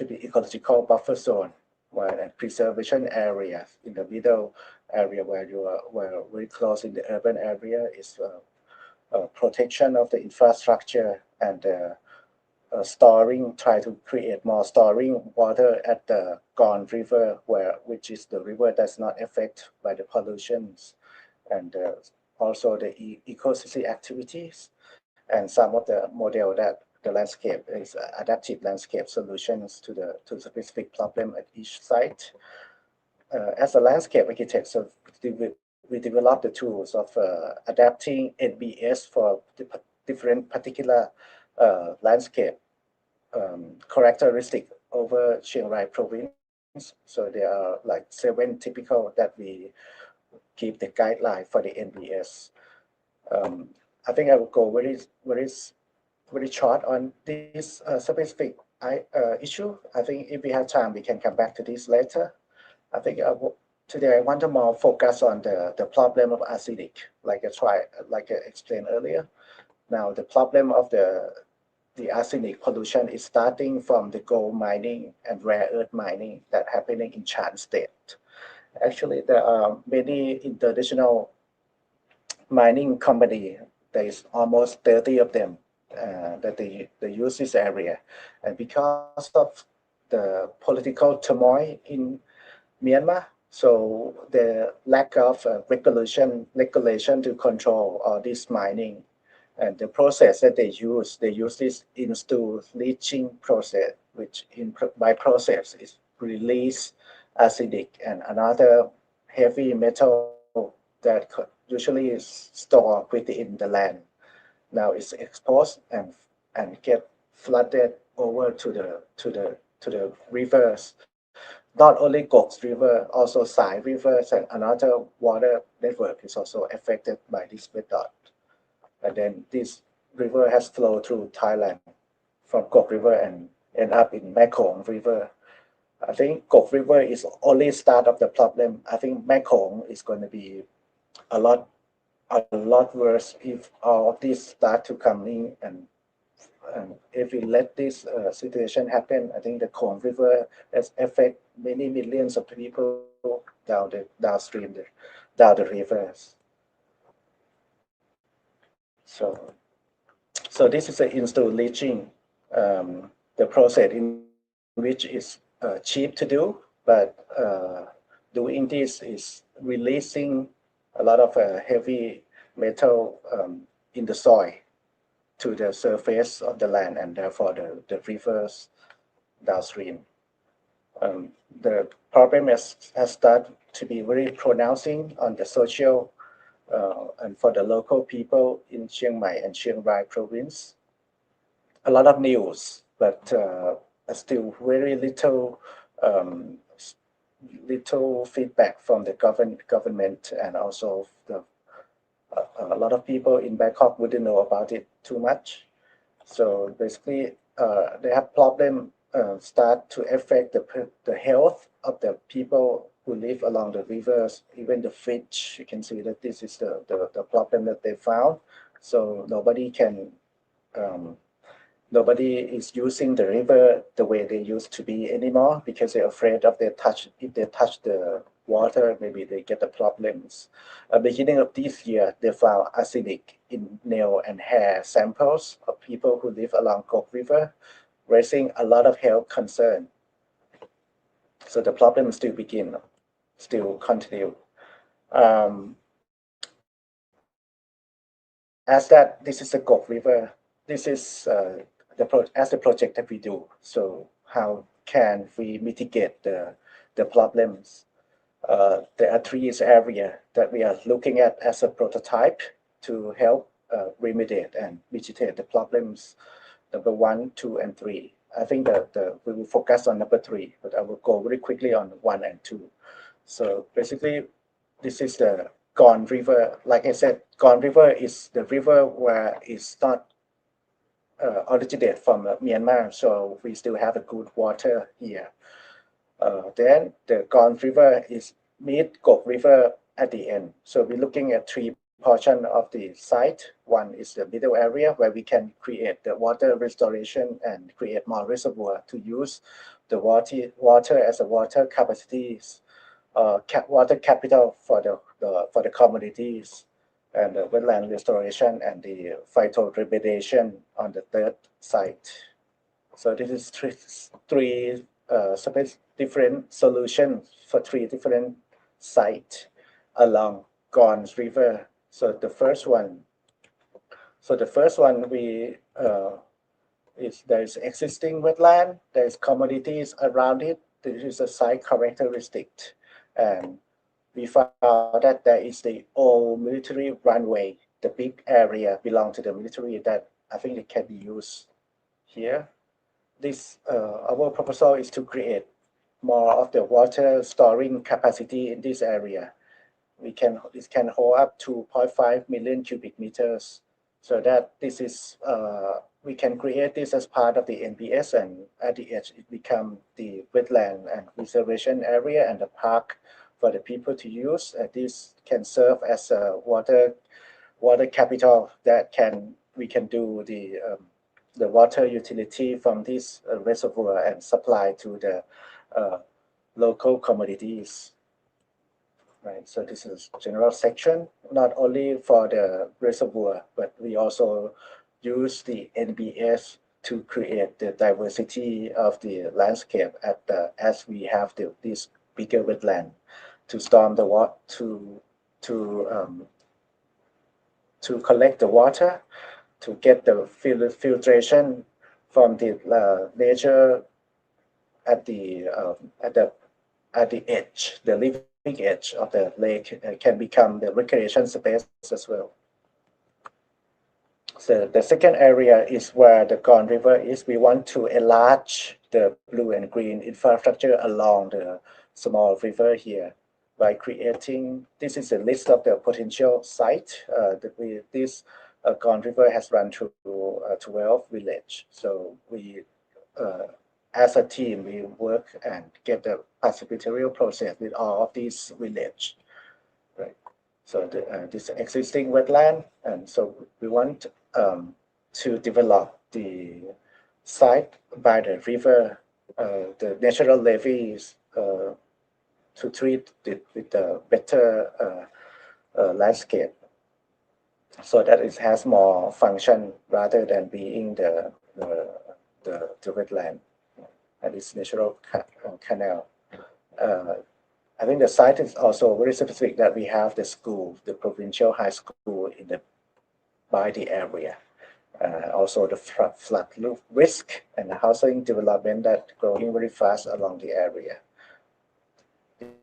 ecological buffer zone, and preservation area in the middle area where very close in the urban area is protection of the infrastructure and try to create more storing water at the Kok River, which is the river that's not affected by the pollutions, and also the ecosystem activities, and some of the model that the landscape is adaptive landscape solutions to specific problem at each site. As a landscape architect, so we develop the tools of adapting NBS for different particular landscape characteristic over Chiang Rai province. So there are like 7 typical that we keep the guideline for the NBS. I think I will go very short on this specific issue. I think if we have time, we can come back to this later. I think today I want to more focus on the problem of acidic, like I explained earlier. Now the problem of the arsenic pollution is starting from the gold mining and rare earth mining that happening in Chan State. Actually, there are many international mining company. There is almost 30 of them that they use this area, and because of the political turmoil in Myanmar, so the lack of regulation to control all this mining, and the process that they use this in-stool leaching process, which by process is release acidic and another heavy metal that usually is stored within the land. Now it's exposed and get flooded over to the rivers. Not only Kok River, also Sai rivers and another water network is also affected by this method. And then this river has flowed through Thailand from Kok River and end up in Mekong River. I think Kok River is only start of the problem. I think Mekong is going to be a lot worse if all of this start to coming, and if we let this situation happen, I think the Kong River has affect many millions of people downstream, down the rivers. So, so this is an install leaching, the process in which is cheap to do, but doing this is releasing a lot of heavy metal in the soil to the surface of the land, and therefore the rivers downstream. The problem has started to be very pronouncing on the social and for the local people in Chiang Mai and Chiang Rai province. A lot of news, but still very um, little feedback from the government, and also a lot of people in Bangkok wouldn't know about it too much. So basically, they have problem start to affect the health of the people who live along the rivers, even the fish. You can see that this is the problem that they found. So um, nobody is using the river the way they used to be anymore, because they're afraid of if they touch the water, maybe they get the problems. Beginning of this year, they found arsenic in nail and hair samples of people who live along Kok River, raising a lot of health concern. So the problem still continue. Um, as that this is a Kok River, this is as the project that we do. So how can we mitigate the problems? There are three areas that we are looking at as a prototype to help remediate and mitigate the problems. Number 1, 2, and 3. I think that we will focus on number 3, but I will go very quickly on 1 and 2. So basically, this is the Kok River. Like I said, Kok River is the river where it's not originate from Myanmar, so we still have a good water here. Then the Kok River is meet Kok River at the end. So we're looking at 3 portions of the site. One is the middle area where we can create the water restoration and create more reservoir to use the water as a water capacities, water capital for the communities, and the wetland restoration and the phytoremediation on the third site. So this is three different solutions for 3 different sites along Kok River. So the first one, we there's existing wetland, there's communities around it. This is a site characteristic, and we found that there is the old military runway. The big area belong to the military that I think it can be used here. This our proposal is to create more of the water storing capacity in this area. It can hold up to 0.5 million cubic meters. So that this is we can create this as part of the NBS, and at the edge it become the wetland and reservation area and the park for the people to use. This can serve as a water capital that we can do the water utility from this reservoir and supply to the local communities. Right, so this is general section, not only for the reservoir, but we also use the NBS to create the diversity of the landscape as we have this bigger wetland to storm the water to collect the water, to get the filtration from the nature at the edge, the living edge of the lake can become the recreation space as well. So the second area is where the Kok River is. We want to enlarge the blue and green infrastructure along the small river here by creating. This is a list of the potential site. Kok River has run through 12 villages. So we, as a team, we work and get the participatory process with all of these villages, right? So this existing wetland, and so we want to develop the site by the river, the natural levees, to treat it with a better landscape, so that it has more function rather than being the wetland and its natural canal. I think the site is also very specific that we have the school, the provincial high school in the by the area. Also the flood risk and the housing development that growing very fast along the area.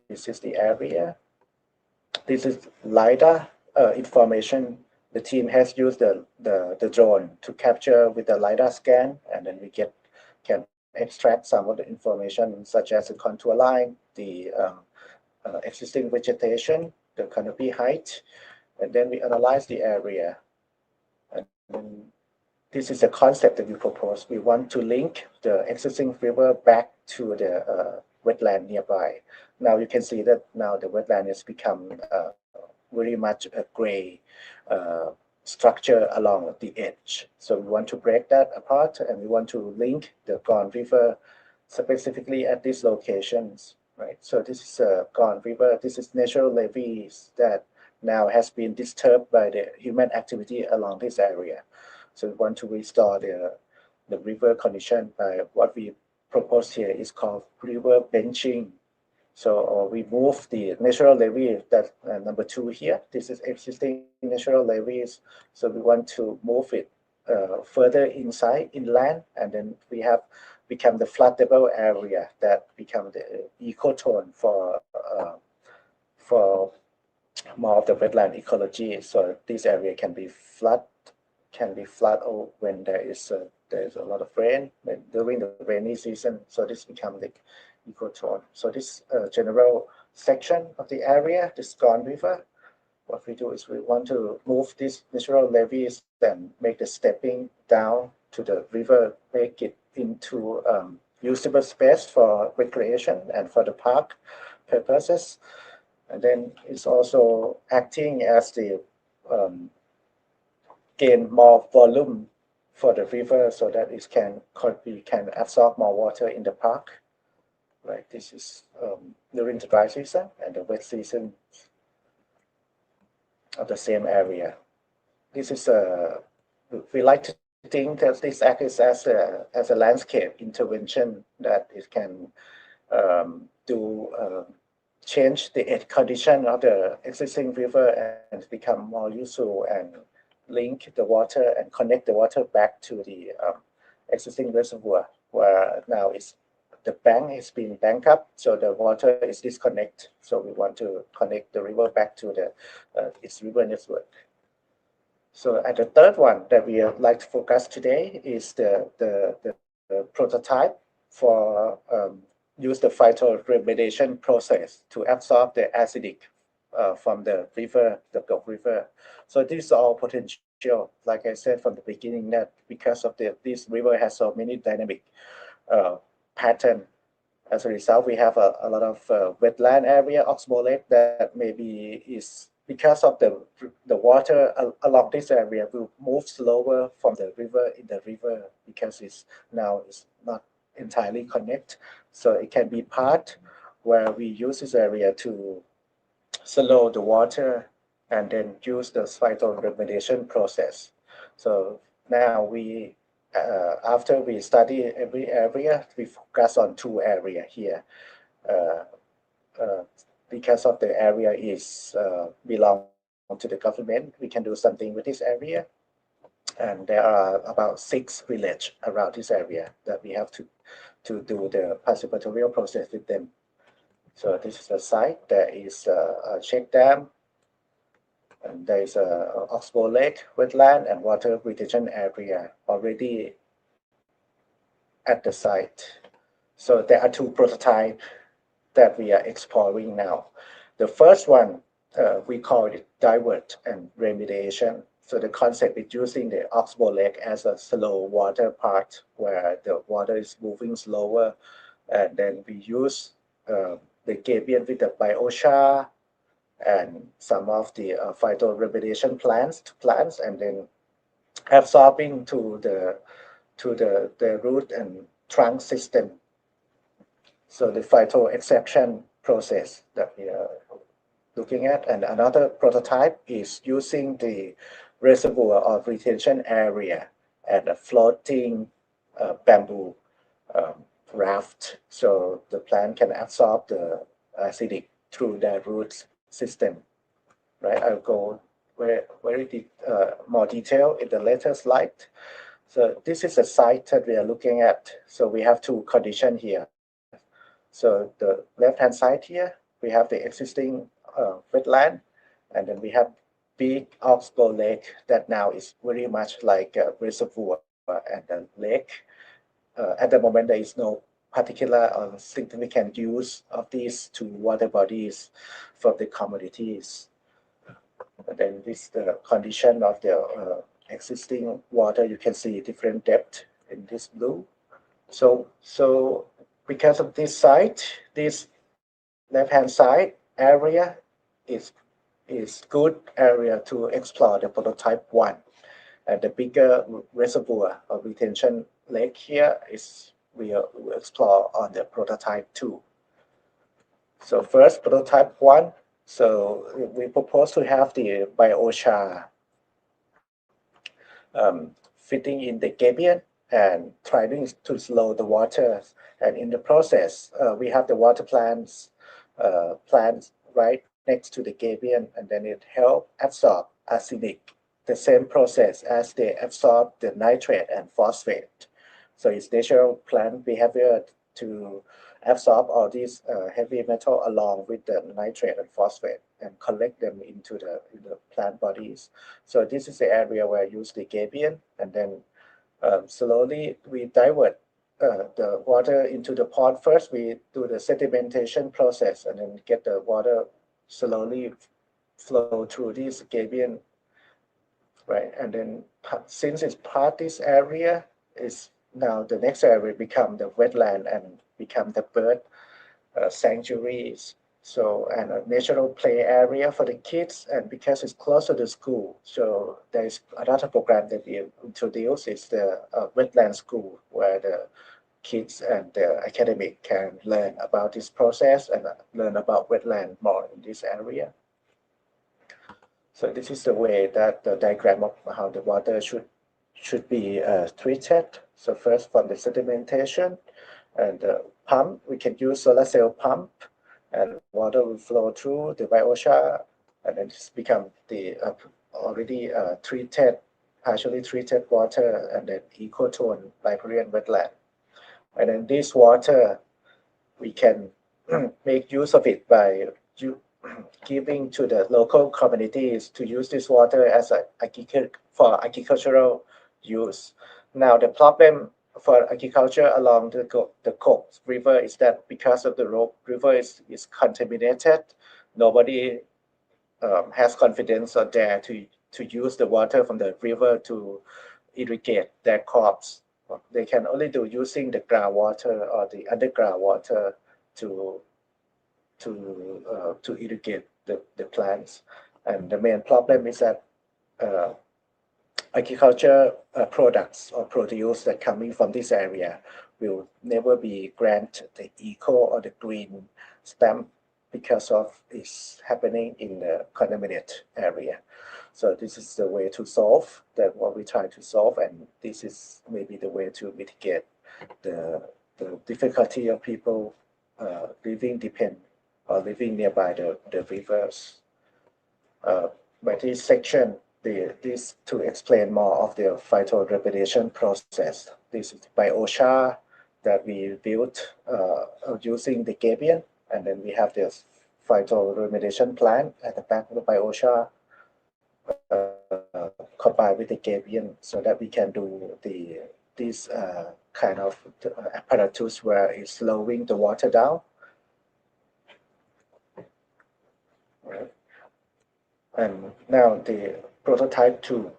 This is the area. This is LiDAR information. The team has used the drone to capture with the LiDAR scan, and then we can extract some of the information such as the contour line, the existing vegetation, the canopy height, and then we analyze the area. And then this is a concept that we propose. We want to link the existing river back to the wetland nearby. Now you can see that now the wetland has become very much a gray structure along the edge. So we want to break that apart, and we want to link the Kok River specifically at these locations, right? So this is Kok River. This is natural levees that now has been disturbed by the human activity along this area. So we want to restore the river condition by what we propose here is called river benching. So we move the natural levee, that number 2 here. This is existing natural levees. So we want to move it further inside inland, and then we have become the floodable area that become the ecotone for more of the wetland ecology. So this area can be flood when there is a lot of rain during the rainy season. So this becomes the ecotone. So this general section of the area, this Kok River, what we do is we want to move these natural levees and make the stepping down to the river, make it into usable space for recreation and for the park purposes. And then it's also acting as the gain more volume for the river so that it can absorb more water in the park. Right, this is during the dry season and the wet season of the same area. This is we like to think that this acts as a landscape intervention that it can change the condition of the existing river and become more useful and link the water and connect the water back to the existing reservoir, where now the bank is being banked up, so the water is disconnected. So we want to connect the river back to its river network. So and the third one that we would like to focus today is the prototype for use the phytoremediation process to absorb the acidic from the river, the Kok River. So this is all potential. Like I said from the beginning, that because of this river has so many dynamic pattern. As a result, we have a lot of wetland area, oxbow lake, that maybe is because of the water along this area will move slower from the river in the river because it's not entirely connected. So it can be part where we use this area to slow the water and then use the phytoremediation process. So now we after we study every area, we focus on 2 areas here. Because of the area is belong to the government, we can do something with this area. And there are about 6 villages around this area that we have to do the participatory process with them. So this is the site. There is a check dam, and there is a oxbow lake, wetland, and water retention area already at the site. So there are 2 prototypes that we are exploring now. The first one, we call it divert and remediation. So the concept is using the oxbow lake as a slow water part where the water is moving slower, and then we use the gabion with the biochar and some of the phytoremediation plants, and then absorbing to the root and trunk system. So the phyto extraction process that we are looking at. And another prototype is using the reservoir or retention area and a floating bamboo um, raft, so the plant can absorb the acidic through their root system. Right, I'll go more detail in the later slide. So this is a site that we are looking at. So we have two conditions here. So the left-hand side here, we have the existing wetland, and then we have big oxbow lake that now is very much like a reservoir and a lake. At the moment, there is no particular or significant use of these two water bodies for the communities. And then this the condition of the existing water. You can see different depth in this blue. So because of this site, this left-hand side area is good area to explore the prototype one. And the bigger reservoir or retention lake here is we will explore on the prototype two. So first prototype one. So we propose to have the biochar fitting in the gabion and trying to slow the water. And in the process, we have the water plants right next to the gabion, and then it help absorb arsenic, the same process as they absorb the nitrate and phosphate. So it's natural plant behavior to absorb all these heavy metal along with the nitrate and phosphate and collect them into the plant bodies. So this is the area where I use the gabion, and then slowly we divert the water into the pond. First, we do the sedimentation process and then get the water slowly flow through this gabion, right? And then since it's part this area, is now the next area become the wetland and become the bird sanctuaries. So, and a natural play area for the kids, and because it's close to the school, so there's another program that we introduce is the wetland school, where the kids and the academic can learn about this process and learn about wetland more in this area. So this is the way that the diagram of how the water should be treated. So first from the sedimentation and the pump, we can use solar cell pump, and water will flow through the biochar, and then it's become the already partially treated water, and then ecotone riparian wetland. And then this water, we can make use of it by giving to the local communities to use this water as for agricultural use. Now the problem for agriculture along the Kok River is that because of the river is contaminated, nobody has confidence or dare to use the water from the river to irrigate their crops. They can only do using the groundwater or the underground water to irrigate the plants. And the main problem is that agriculture products or produce that coming from this area will never be granted the eco or the green stamp because of it's happening in the contaminated area. So this is the way to solve that, what we try to solve, and this is maybe the way to mitigate the difficulty of people living nearby the rivers. By this section, this to explain more of the phytoremediation process. This is biochar that we built using the gabion, and then we have this phytoremediation plant at the back of the biochar combined with the gabion, so that we can do this kind of apparatus where it's slowing the water down. Right. And now prototype 2.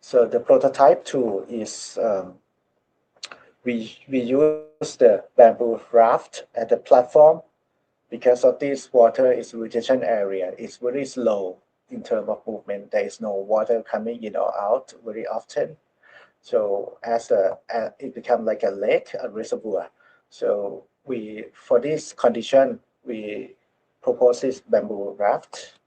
So the prototype 2 is we use the bamboo raft at the platform. Because of this, water is retention area is very slow in terms of movement. There is no water coming in or out very often. So as it becomes like a lake, a reservoir. So for this condition, we propose this bamboo raft.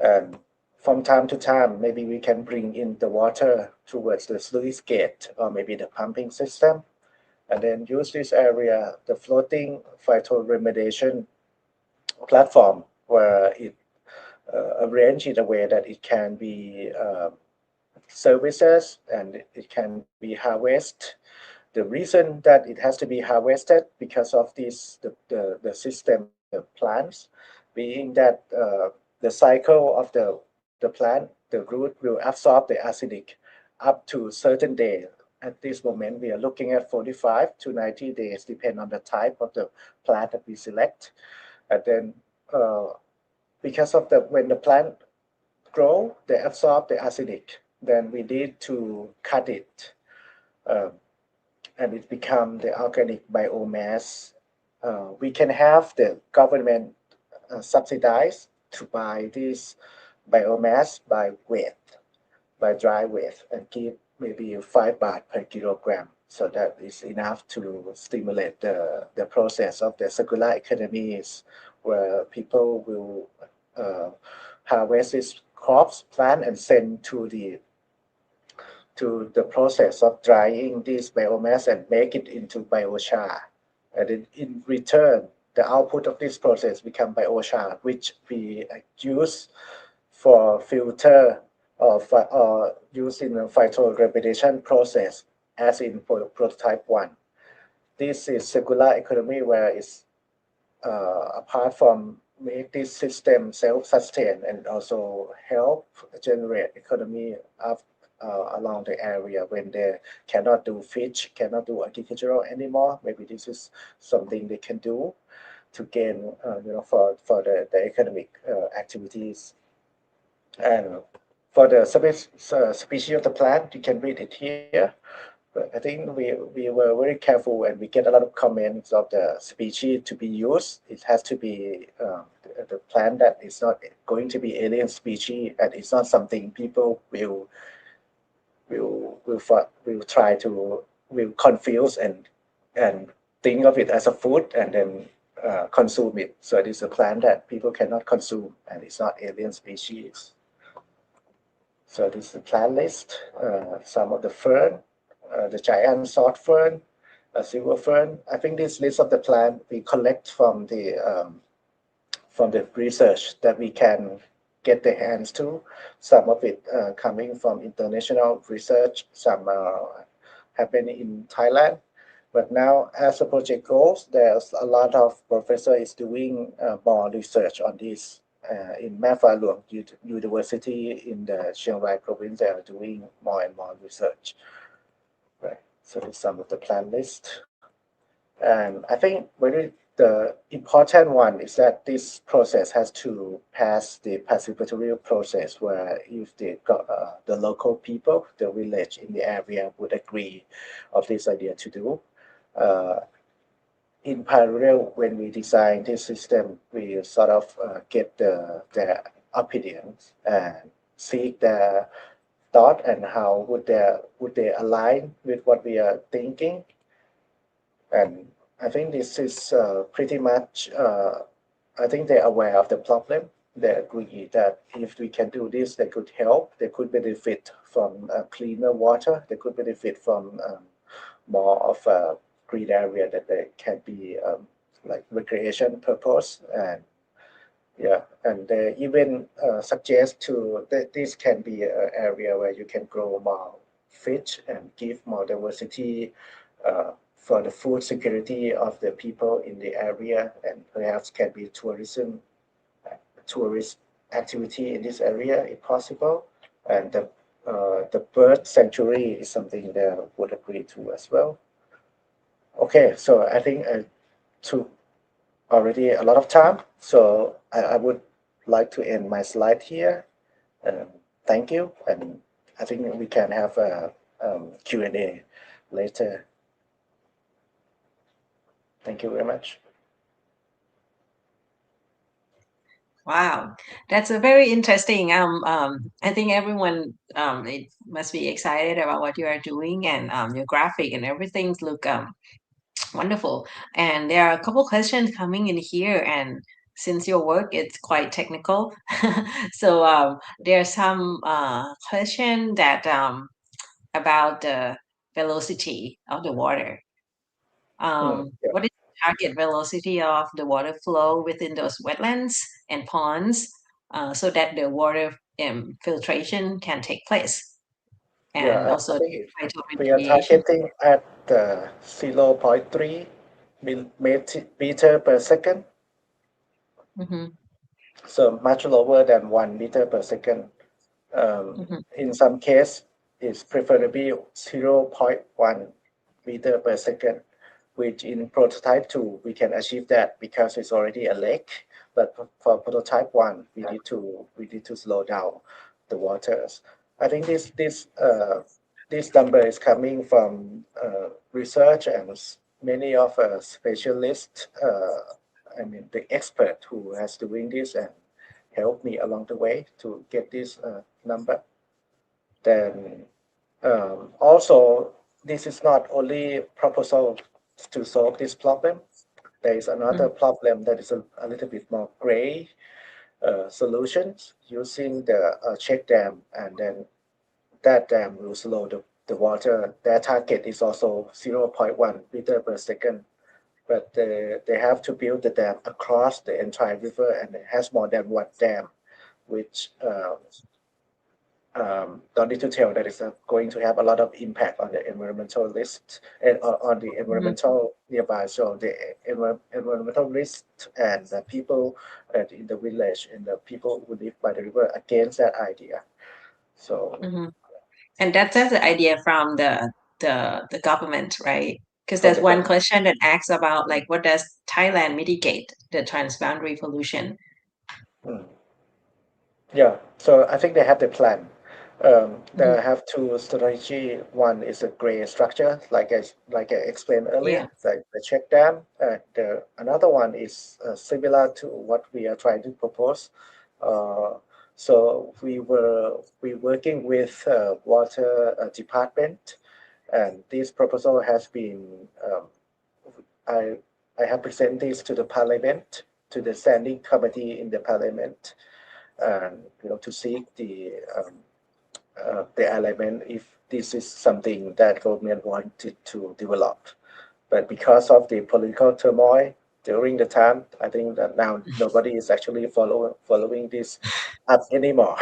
And from time to time, maybe we can bring in the water towards the sluice gate or maybe the pumping system, and then use this area, the floating phytoremediation platform, where it arranged in a way that it can be services and it can be harvested. The reason that it has to be harvested because of this the system of the plants, being that the cycle of the plant, the root will absorb the acidic up to certain day. At this moment, we are looking at 45 to 90 days, depend on the type of the plant that we select. And then because of when the plant grow, they absorb the acidic. Then we need to cut it, and it become the organic biomass. We can have the government subsidize to buy this biomass by weight, by dry weight, and give maybe 5 baht per kilogram. So that is enough to stimulate the process of the circular economies, where people will harvest these crops, plant, and send to the process of drying this biomass and make it into biochar. And in return, the output of this process become biochar, which we use for filter or use in the phytoremediation process, as in prototype 1. This is circular economy, where it's apart from make this system self-sustain and also help generate economy of along the area when they cannot do fish, cannot do agricultural anymore. Maybe this is something they can do to gain, for the economic activities. And for the species of the plant, you can read it here. But I think we were very careful, and we get a lot of comments of the species to be used. It has to be the plant that is not going to be alien species, and it's not something people will try to will confuse and think of it as a food and then consume it. So it is a plant that people cannot consume, and it's not alien species. So this is the plant list. Some of the fern, the giant sword fern, silver fern. I think this list of the plant we collect from the research that we can get the hands to. Some of it coming from international research, some happening in Thailand. But now, as the project goes, there's a lot of professors doing more research on this. In Ma Fa Luang University in the Chiang Rai province, they are doing more and more research. Right. So this is some of the plan list. And I think the important one is that this process has to pass the participatory process, where if the local people, the village in the area would agree of this idea to do. In parallel, when we design this system, we sort of get their opinions and seek their thought and how would they align with what we are thinking. And I think this is pretty much, I think they're aware of the problem. They agree that if we can do this, they could help. They could benefit from cleaner water. They could benefit from more of a green area that they can be like recreation purpose. And yeah, and they even suggest that this can be an area where you can grow more fish and give more diversity for the food security of the people in the area, and perhaps can be tourist activity in this area if possible. And the bird sanctuary is something they would agree to as well. Okay, so I think I took already a lot of time, so I would like to end my slide here. Um, thank you, and I think we can have a Q&A later. Thank you very much. Wow, that's a very interesting. I think everyone it must be excited about what you are doing, and your graphic and everything look wonderful. And there are a couple questions coming in here, and since your work is quite technical, so there are some question that about the velocity of the water. Yeah, What is the target velocity of the water flow within those wetlands and ponds so that the water filtration can take place? And yeah. I also think we are phytoremediation. targeting at 0.3 meter per second, Mm-hmm, so much lower than 1 meter per second. mm-hmm, In some case, it's preferably 0.1 meter per second, which in prototype 2, we can achieve that because it's already a lake. But for prototype 1, we need to slow down the waters. I think this number is coming from research and many of specialists, I mean the expert who has doing this and helped me along the way to get this number. Then also, this is not only proposal to solve this problem. There is another problem that is a little bit more gray solutions using the check dam, and then that dam will slow the water. Their target is also 0.1 meter per second, but they have to build the dam across the entire river, and it has more than one dam, which don't need to tell that it's going to have a lot of impact on the environmental list and on the mm-hmm, environmental nearby. So the environmental risk and the people in the village and the people who live by the river against that idea. So mm-hmm. And that's the idea from the government, right? Because from there's the one government. question that asks about like what does Thailand mitigate the transboundary pollution? Mm. Yeah, so I think they have the plan. Hmm. They have two strategy. One is a gray structure, like I explained Yeah. earlier, like the check dam. The another one is similar to what we are trying to propose. Uh, so we working with water department, and this proposal has been I I have presented this to the parliament, to the standing committee in the parliament, and to seek the alignment if this is something that government wanted to develop. But because of the political turmoil during the time, I think that now nobody is actually following this up anymore.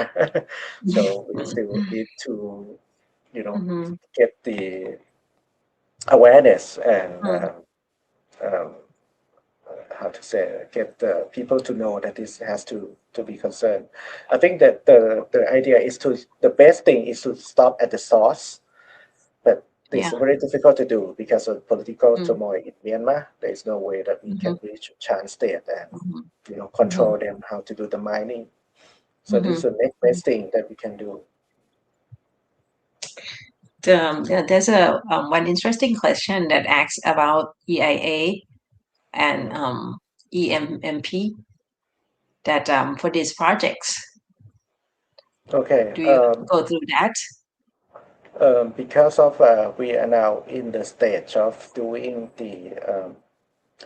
So we still need to you know Mm-hmm. get the awareness and um, how to say, get the people to know that this has to be concerned. I think that the idea is the best thing is to stop at the source, but it's Yeah. very difficult to do because of political Mm-hmm. turmoil in Myanmar. There is no way that we Mm-hmm. can reach Chan state and Mm-hmm. control them how to do the mining. So this is Mm-hmm. the next best thing that we can do. Yeah, there's a one interesting question that asks about EIA and Mm. EMMP that for these projects. Okay. Do you go through that? Because of we are now in the stage of doing the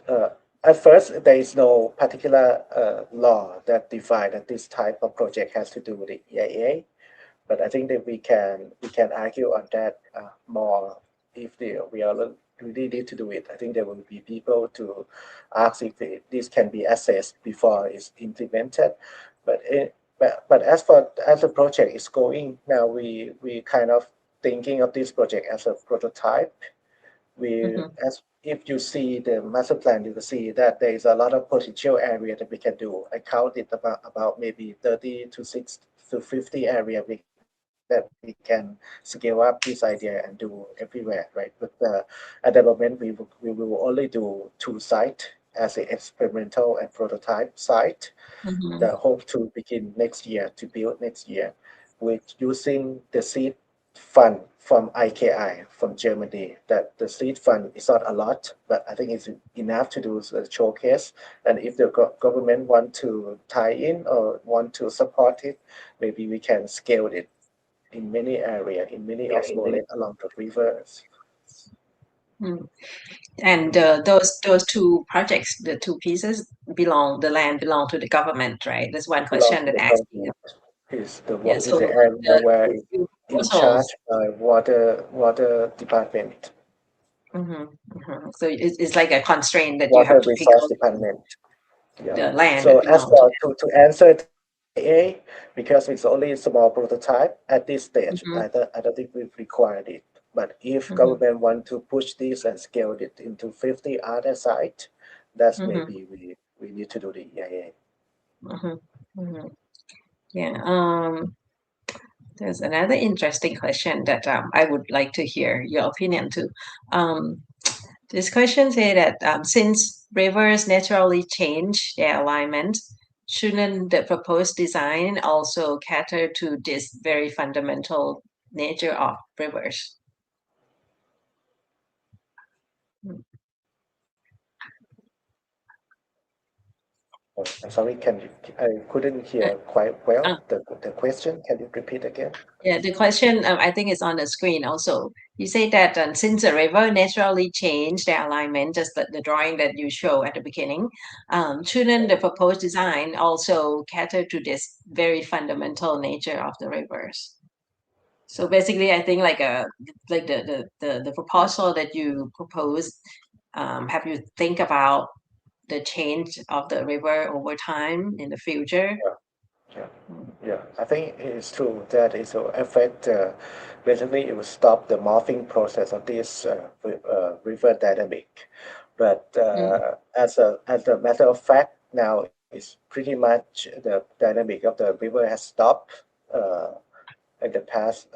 Uh, at first, there is no particular law that define that this type of project has to do with the EIA, but I think that we can argue on that more if we are really need to do it. I think there will be people to ask if this can be assessed before it's implemented. But as the project is going now, we kind of thinking of this project as a prototype. We Mm-hmm. as if you see the master plan, you will see that there is a lot of potential area that we can do. I counted about maybe 30 to 6 to 50 area that we can scale up this idea and do everywhere, right? But at the moment, we will only do two sites as an experimental and prototype site Mm-hmm. that hope to begin next year to build next year. with using the seed fund from IKI from Germany. That the seed fund is not a lot, but I think it's enough to do a showcase. And if the government want to tie in or want to support it, maybe we can scale it in many areas, in many oxbow along the rivers. Mm. And those two projects, the two pieces, the land belong to the government, right? That's one Belong question to that the asking. government. Is Yeah, is the so area the where it's two in charge proposals. by water department, So it's like a constraint that you water have to pick resource out department. Yeah. the land So that as belong to for to answer A, because it's only a small prototype at this stage, them. I don't think we've required it. But if Hmm. government want to push this and scale it into 50 other sites, that's Hmm. maybe we need to do the EIA. Hmm. Hmm. Yeah. There's another interesting question that I would like to hear your opinion too. Um, this question says that since rivers naturally change their alignment, shouldn't the proposed design also cater to this very fundamental nature of rivers? Oh, I'm sorry, I couldn't Uh, hear quite well uh, the question. Can you repeat again? Yeah, the question I think is on the screen also. You say that since the river naturally change their alignment, just the drawing that you show at the beginning, shouldn't the proposed design also cater to this very fundamental nature of the rivers? So basically, I think like the proposal that you proposed, have you think about the change of the river over time in the future? Yeah, yeah, yeah. I think it's true that it will affect. Basically, it will stop the morphing process of this river dynamic. But Mm, as a matter of fact, now it's pretty much the dynamic of the river has stopped uh, in the past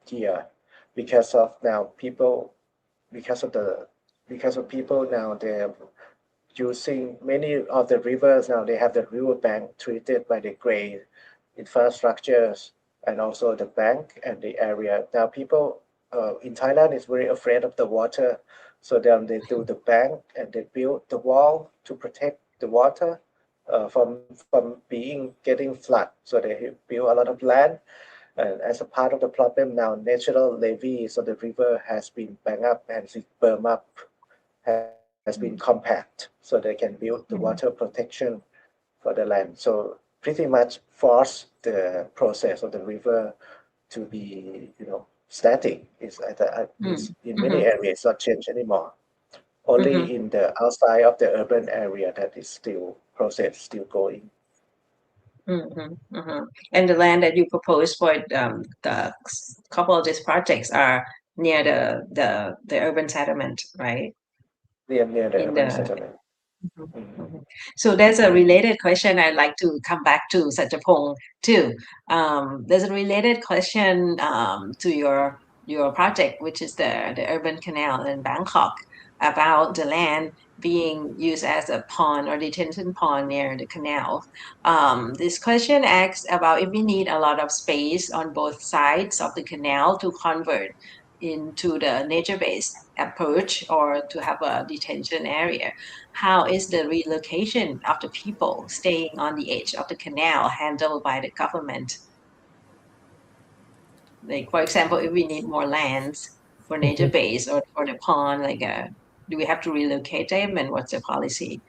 year because of now people because of the because of people now they're using many of the rivers now they have the riverbank treated by the gray infrastructures and also the bank and the area. Now people in Thailand is very afraid of the water, so then they do the bank and they build the wall to protect the water from being getting flood. So they build a lot of land, and as a part of the problem now, natural levee, so the river has been banked up and berm up, has been compact, so they can build the water mhm, protection for the land. So pretty much force the process of the river to be, static. It's mm, in many mhm, areas not change anymore. mhm. Only in the outside of the urban area that is still process still going. Mhm, mhm. And the land that you propose for couple of these projects are near the urban settlement, right? Near the In urban the settlement. Mhm, Mhm. mhm. So there's a related question I'd like to come back to Sajjapong too. There's a related question to your project, which is the urban canal in Bangkok, about the land being used as a pond or detention pond near the canal. This question asks about if we need a lot of space on both sides of the canal to convert into the nature-based approach or to have a detention area. How is the relocation of the people staying on the edge of the canal handled by the government? Like, for example, if we need more lands for nature base or for the pond, do we have to relocate them and what's the policy?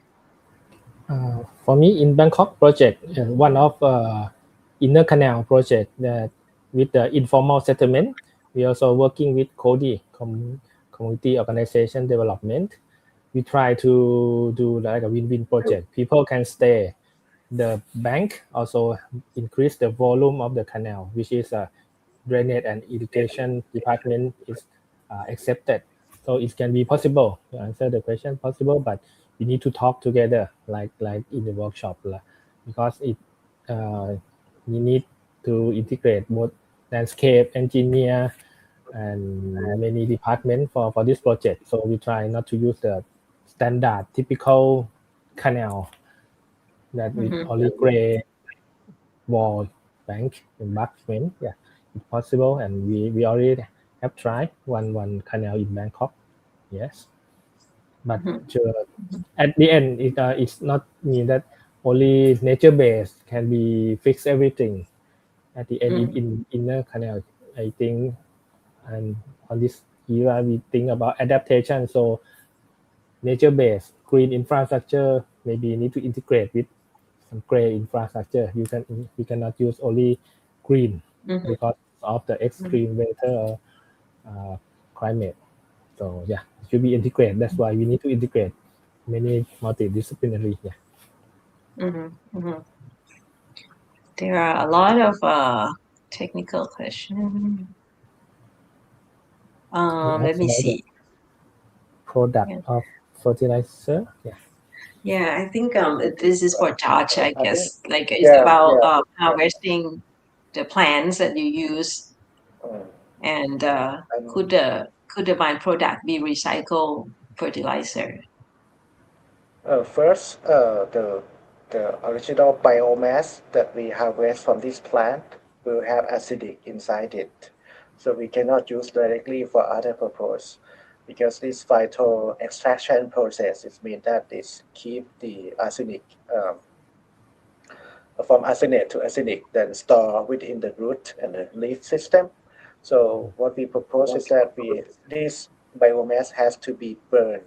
For me, in Bangkok project, one of inner canal project that with the informal settlement, we also working with CODI, Community Organization Development. We try to do like a win-win project. People can stay. The bank also increase the volume of the canal, which is a drainage and irrigation department is accepted. So it can be possible to answer the question possible, but we need to talk together like in the workshop because it we need to integrate both landscape engineer and many departments for this project. So we try not to use the standard typical canal that with Mm-hmm. only gray wall. bank embankment. Yeah, it's possible, and we already have tried one canal in Bangkok. Yes, but at the end, it's not mean that only nature based can be fix everything. At the end, in inner canal, I think, and on this era, we think about adaptation. So nature based green infrastructure maybe need to integrate with some gray infrastructure. You cannot use only green because of the extreme weather or climate. So yeah, it should be integrated. That's why we need to integrate many multidisciplinary. Yeah. There are a lot of technical questions. You Let asked me about the see. product Yeah, of fertilizer. Yeah. yeah, I think this is for Touch, I I think, guess. Like it's yeah, about yeah. harvesting the plants that you use, Mm. and And could the byproduct be recycled fertilizer? first, the original biomass that we harvest from this plant will have acidic inside it, so we cannot use directly for other purpose because this phyto extraction process is mean that it keep the arsenic from arsenic to arsenic, then store within the root and the leaf system. So what we propose is that this biomass has to be burned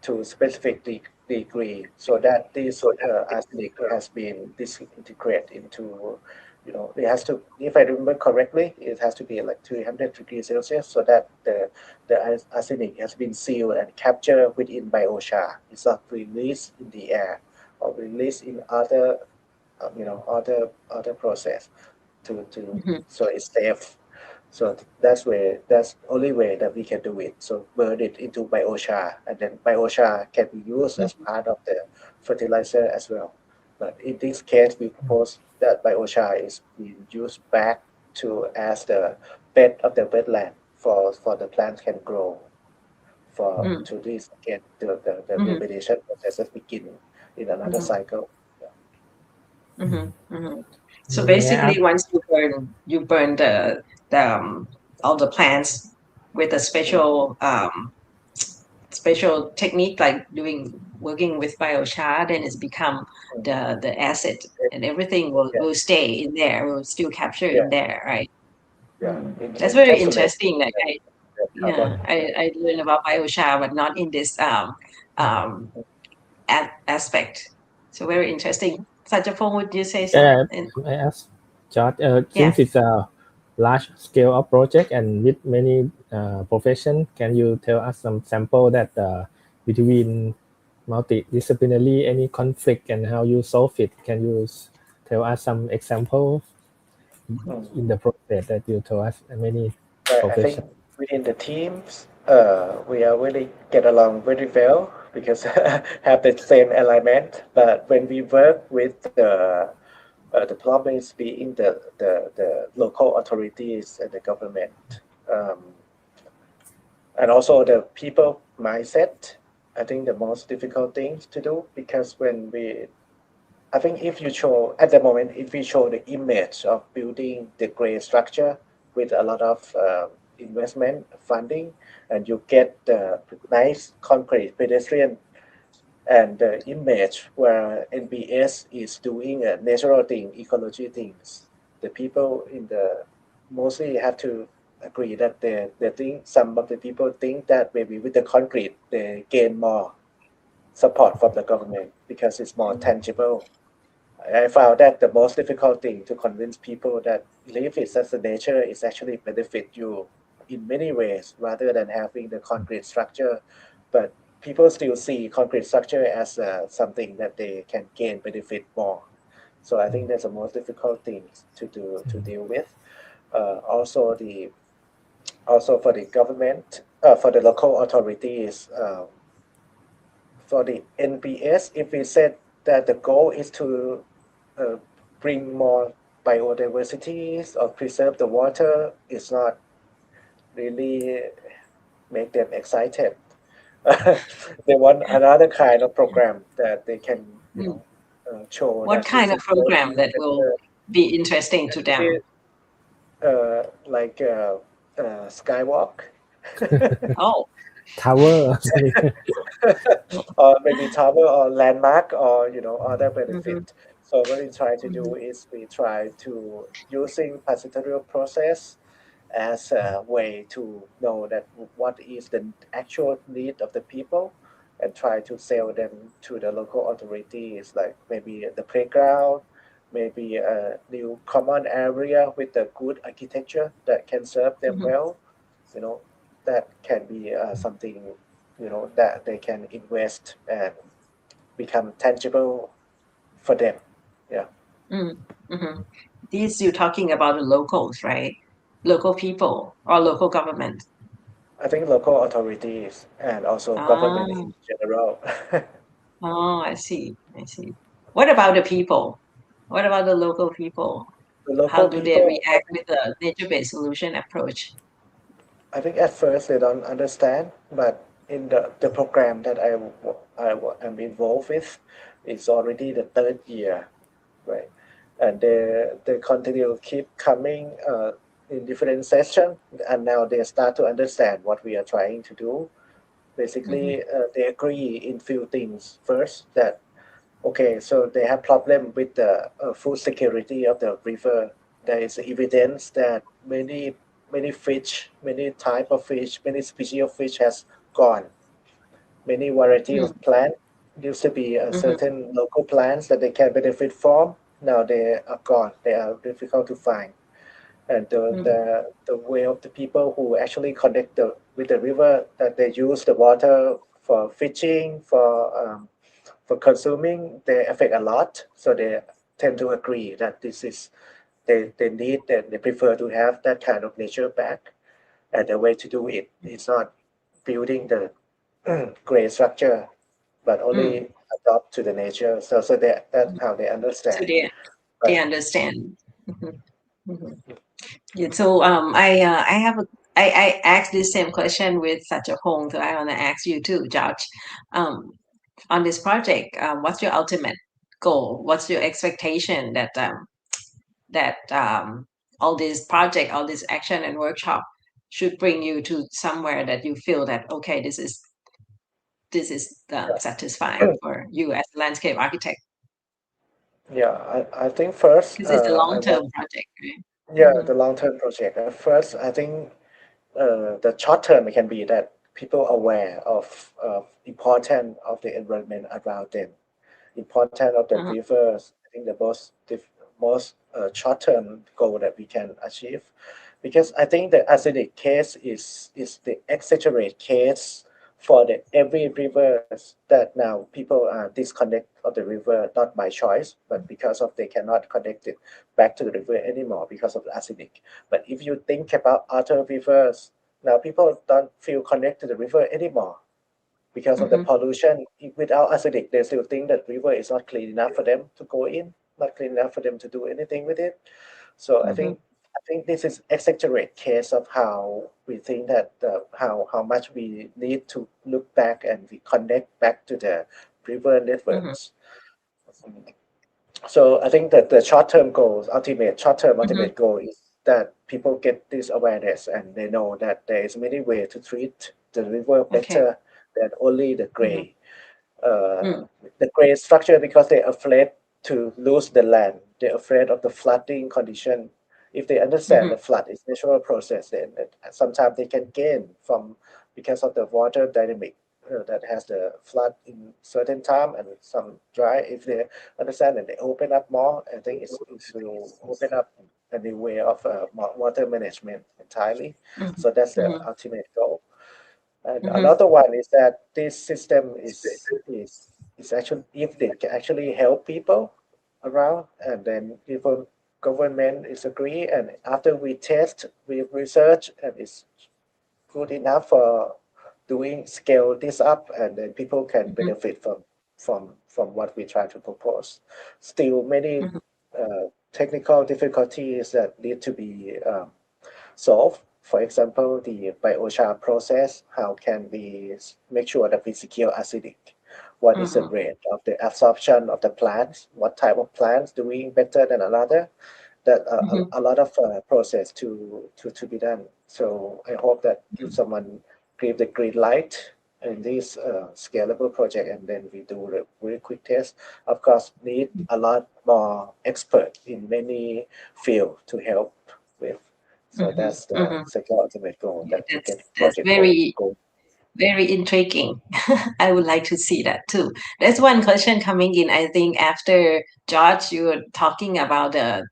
to specific degree so that this arsenic has been disintegrated into, it has to, if I remember correctly, it has to be like 300 degrees Celsius so that the arsenic has been sealed and captured within biochar. It's not released in the air or released in other process to Mm-hmm. so it's safe. So that's only way that we can do it. So burn it into biochar, and then biochar can be used as part of the fertilizer as well. But in this case, we propose that biochar is being used back to as the bed of the wetland for the plants can grow for Mm-hmm. to this again the Mm-hmm. remediation processes begin in another cycle. Mm-hmm. So May I ask? basically, once you burn the all the plants with a Mm. special technique like working with biochar, then it's become Mm. the acid, and everything Yeah, will stay in there, will still capture yeah, in there, right? yeah. That's very Encapsulate interesting. Like the carbon. Yeah. I learned about biochar, but not in this um aspect. So very interesting. Sajjapong, would you say Yeah, something? I ask George, Yeah. since it's a large scale of project and with many profession, can you tell us some sample that between multidisciplinary any conflict and how you solve it? Can you tell us some example Mm. in the process that you told us many I think profession? within the teams, we are really get along very well because have the same alignment. But when we work with the problem is being the local authorities and the government, um, and also the people mindset. I think the most difficult things to do because I think if you show at the moment, if we show the image of building the gray structure with a lot of investment funding, and you get the nice concrete pedestrian and the image where NBS is doing a natural thing, ecology things, the people in the mostly have to agree that they think some of the people think that maybe with the concrete they gain more support from the government because it's more tangible. I found that the most difficult thing to convince people that live it as a nature is actually benefit you in many ways rather than having the concrete structure. But people still see concrete structure as something that they can gain benefit more. So I think that's the most difficult thing to deal with. Also also for the government, for the local authorities, for the NPS, if we said that the goal is to uh, bring more biodiversity or preserve the water, it's not really make them excited. They want another kind of program that they can, Mm. show What that this kind of is program working that will better. be interesting to them? Like skywalk. Oh. Tower. Or maybe tower or landmark or other Mm-hmm. benefit. So what we try to do is we try to using parasitical process as a way to know that what is the actual need of the people and try to sell them to the local authorities, like maybe the playground, maybe a new common area with a good architecture that can serve them Mm-hmm. well. you know that can be something that they can invest and become tangible for them. Yeah, Mm-hmm. These you're talking about the locals, right? Local people or local government. I think local authorities and also government Ah, in general. oh, I see. I see. What about the people? What about the local people? The How local do they people, react with the nature-based solution approach? I think at first they don't understand, but in the program that am involved with, it's already the third year, right? And they continue keep coming in different sessions, and now they start to understand what we are trying to do. Mm-hmm. Basically, they agree in few things. First, that okay, so they have problem with the food security of the river. There is evidence that many fish, many type of fish, many species of fish has gone. Many variety of plant used to be a Mm-hmm. certain local plants that they can benefit from. Now they are gone. They are difficult to find. And Mm-hmm. the way of the people who actually connect with the river, that they use the water for fishing, for consuming, they affect a lot. So they tend to agree that this is they need and they prefer to have that kind of nature back. And the way to do it is not building the great structure, but Mm. only adopt to the nature. So that's how they So understand. they But understand. Mhm. Mhm. Yeah, so I have I asked this same question with Sajjapong, so I want to ask you too, George. Um, on this project, what's your ultimate goal? What's your expectation that all this project, all this action and workshop should bring you to somewhere that you feel that okay, this is satisfying for you as a landscape architect yeah, I think first because it's a I long want term project, right? yeah, Mm-hmm. the long term project. At first, I think the short term it can be that people aware of importance of the environment around them, importance of the Uh-huh. rivers. I think the most short term goal that we can achieve, because I think the acidic case is the exaggerate case for the every rivers that now people are disconnect of the river not by choice, but because of they cannot connect it back to the river anymore because of the acidic. But if you think about other rivers, now people don't feel connected to the river anymore because of the Mm-hmm. pollution. Without acidic, they still think that river is not clean enough for them to go in, not clean enough for them to do anything with it. So Mm-hmm. I think this is exaggerate case of how we think that how much we need to look back and we connect back to the river Mm-hmm. networks. So I think that the short-term goals, short-term Mm-hmm. ultimate goal is that people get this awareness and they know that there is many ways to treat the river Okay. better than only Mm-hmm. uh, Mm. the gray structure, because they're afraid to lose the land. They're afraid of the flooding condition. If they understand Mm-hmm. the flood is natural process, then sometimes they can gain from because of the water dynamic that has the flood in certain time and some dry. If they understand and they open up more, I think it will open up a new way of water management entirely. Mm-hmm. So that's the Mm-hmm. ultimate goal. And Mm-hmm. another one is that this system is actually, if they can actually help people around, and then people government is agree, and after we test, we research, and it's good enough for doing scale this up, and then people can Mm-hmm. benefit from what we try to propose. Still, many Mm-hmm. technical difficulties that need to be solve. For example, the biochar process, how can we make sure that we secure acidic? what is the rate of the absorption of the plants, what type of plants doing better than another. That a lot of process to be done. So I hope that if someone give the green light in this scalable project, and then we do a very quick test. Of course, need a lot more expert in many fields to help with. So that's the second ultimate goal, that to get That's project very goal. very intriguing. I would like to see that too. There's one question coming in. I think after George, you were talking about the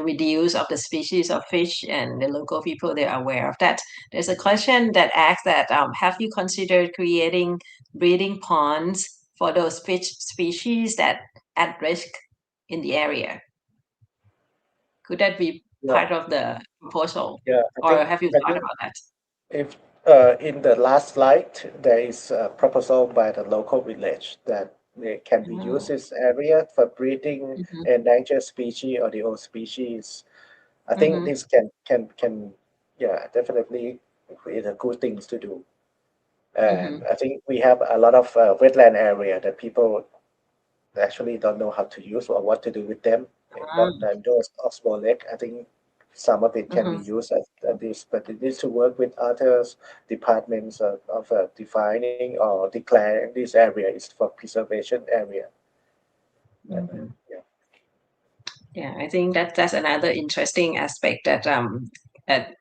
reduce of the species of fish, and the local people, they're aware of that. There's a question that asks that have you considered creating breeding ponds for those fish species that at risk in the area? Could that be Yeah, part of the proposal, yeah. or have you I thought think about that? if in the last slide, there is a proposal by the local village that they can be used Oh. this area for breeding Mhm, endangered species or the old species. I think mhm, this can yeah, definitely create a good things to do. And mhm. I think we have a lot of wetland area that people actually don't know how to use or what to do with them. Ah, But those oxbow lake, I think some of it can be mhm, used as this, but it needs to work with other departments of defining or declare this area is for preservation area. And, mhm. yeah, Yeah, I think that's another interesting aspect that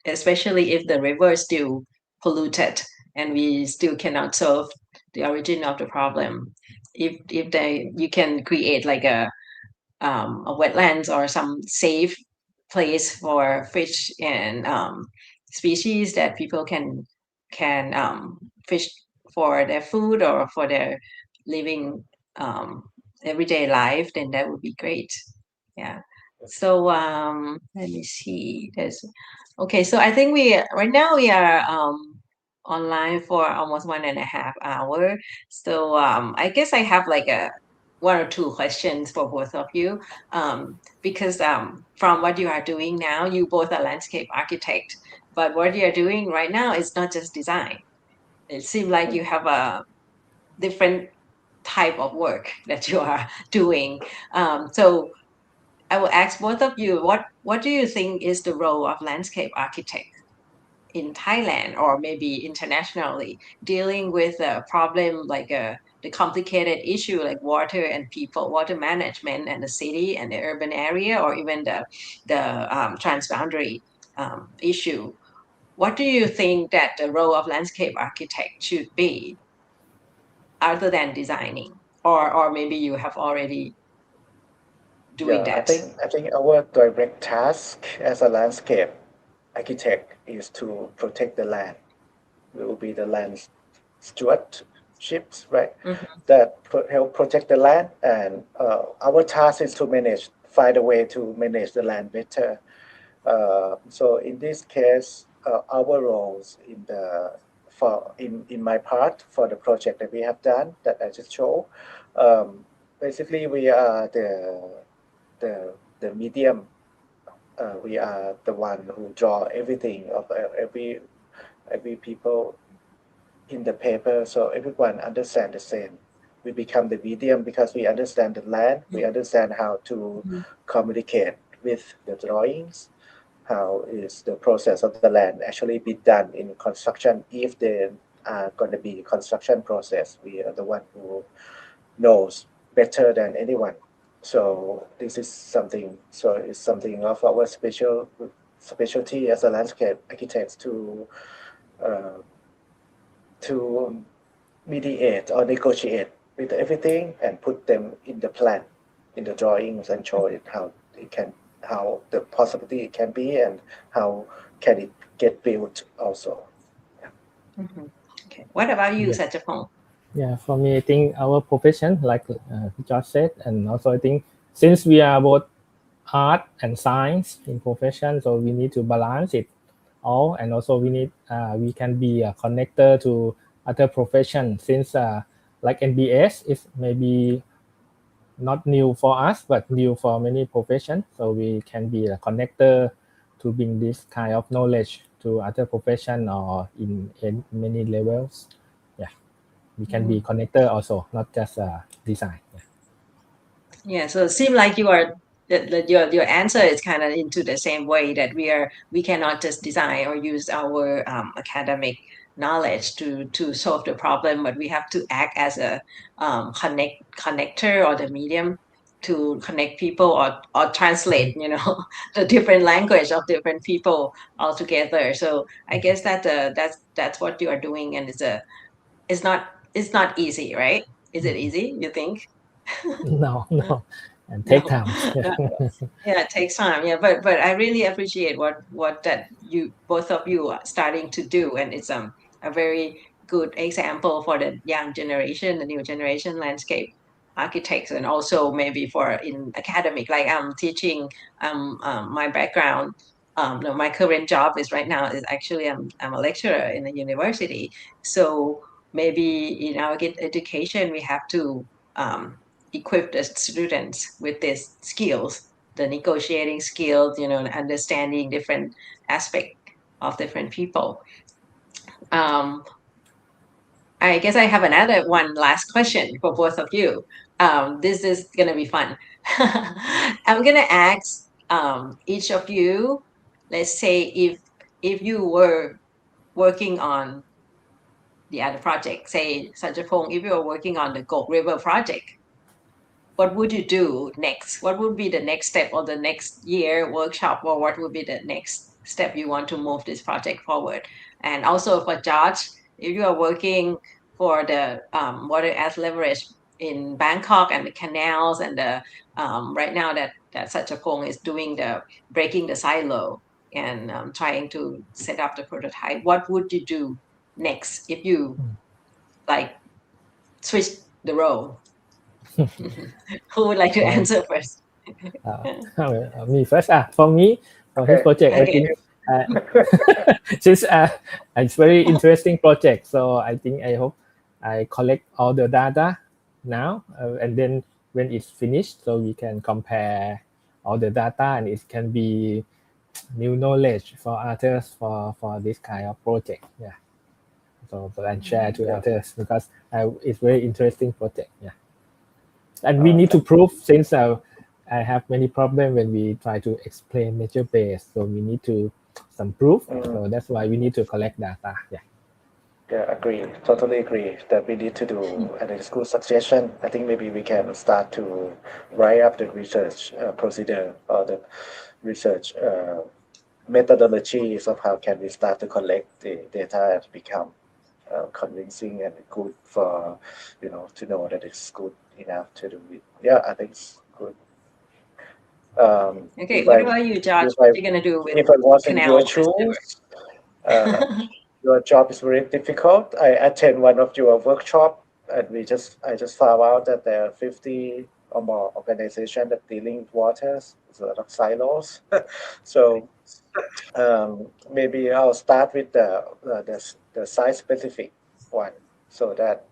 especially if the river is still polluted and we still cannot solve the origin of the problem. If they you can create like a wetlands or some safe place for fish and species that people can fish for their food or for their living um, everyday life, then that would be great. Yeah. So let me see. There's okay. So I think we right now we are online for almost 1.5 hours. So I guess I have like a one or two questions for both of you, because from what you are doing now, you both are landscape architect, but what you are doing right now is not just design. It seems like you have a different type of work that you are doing. So I will ask both of you, what do you think is the role of landscape architect in Thailand or maybe internationally, dealing with a problem like the complicated issue like water and people, water management and the city and the urban area, or even the transboundary issue. What do you think that the role of landscape architect should be other than designing, or maybe you have already doing yeah. that? I think our direct task as a landscape architect is to protect the land. We will be the land stewardships, right? Mm-hmm, That help protect the land, and our task is to manage, find a way to manage the land better. So in this case, our roles in the for in my part for the project that we have done that I just showed, um, basically we are the medium. We are the one who draw everything of every people in the paper, so everyone understand the same. We become the medium because we understand the land, we understand how to mm-hmm, communicate with the drawings, how is the process of the land actually be done in construction. If there are going to be construction process, we are the one who knows better than anyone. So this is something. So it's something of our specialty as a landscape architects uh, to mediate or negotiate with everything and put them in the plan, in the drawings, and show it how the possibility it can be, and how can it get built also. mm-hmm. Okay. What about you, Yeah. Sajjapong? Yeah, for me, I think our profession, like George said, and also I think since we are both art and science in profession, so we need to balance it all, and also we can be a connector to other profession since like NBS is maybe not new for us but new for many professions, so we can be a connector to bring this kind of knowledge to other profession or in many levels. Yeah. we can be connector also, not just design. Yeah, so it seems like you are that your answer is kind of into the same way that we cannot just design or use our academic knowledge to solve the problem, but we have to act as a connector or the medium to connect people or translate, the different language of different people all together. So I guess that that's what you are doing, and it's not it's not easy, right? Is it easy, you think? No, and take No, time. no. Yeah, it takes time. Yeah, but I really appreciate what that you both of you are starting to do, and it's a very good example for the young generation, the new generation landscape architects, and also maybe for in academic. Like I'm teaching, my background, no, my current job is right now is actually I'm a lecturer in a university, so maybe in our education we have to equip the students with these skills, the negotiating skills, and understanding different aspects of different people. Um, I guess I have another one last question for both of you. This is gonna be fun. I'm gonna ask each of you, let's say if you were working on the other project, say Sajjapong, if you were working on the Kok River project, what would you do next? What would be the next step or the next year workshop, or what would be the next step you want to move this project forward? And also for George, if you are working for the water as leverage in Bangkok and the canals and the right now that Sajjapong is doing the breaking the silo and trying to set up the prototype, what would you do next if you like switch the role? Who would like to for answer first? me first. For me, for his Okay. project, I Okay. think since it's very interesting project, so I hope I collect all the data now, and then when it's finished, so we can compare all the data, and it can be new knowledge for others for this kind of project. Yeah. So and share to Yeah. others because it's very interesting project. Yeah. And we need to Thank prove since I have many problems when we try to explain nature base, so we need to some proof. So that's why we need to collect data. Yeah. Yeah, agree. Totally agree that we need to do, and it's good suggestion. I think maybe we can start to write up the research procedure or the research methodologies of how can we start to collect the data and become convincing and good for, to know that it's good enough to do it. Yeah, I think it's good. Okay, If what I about you, George? if What I are you gonna do with if I was in your canal as shoes, uh, lever? your job is very difficult. I attend one of your workshop, and I just found out that there are 50 or more organizations that dealing with waters. There's a lot of silos. So maybe I'll start with the site specific one, so that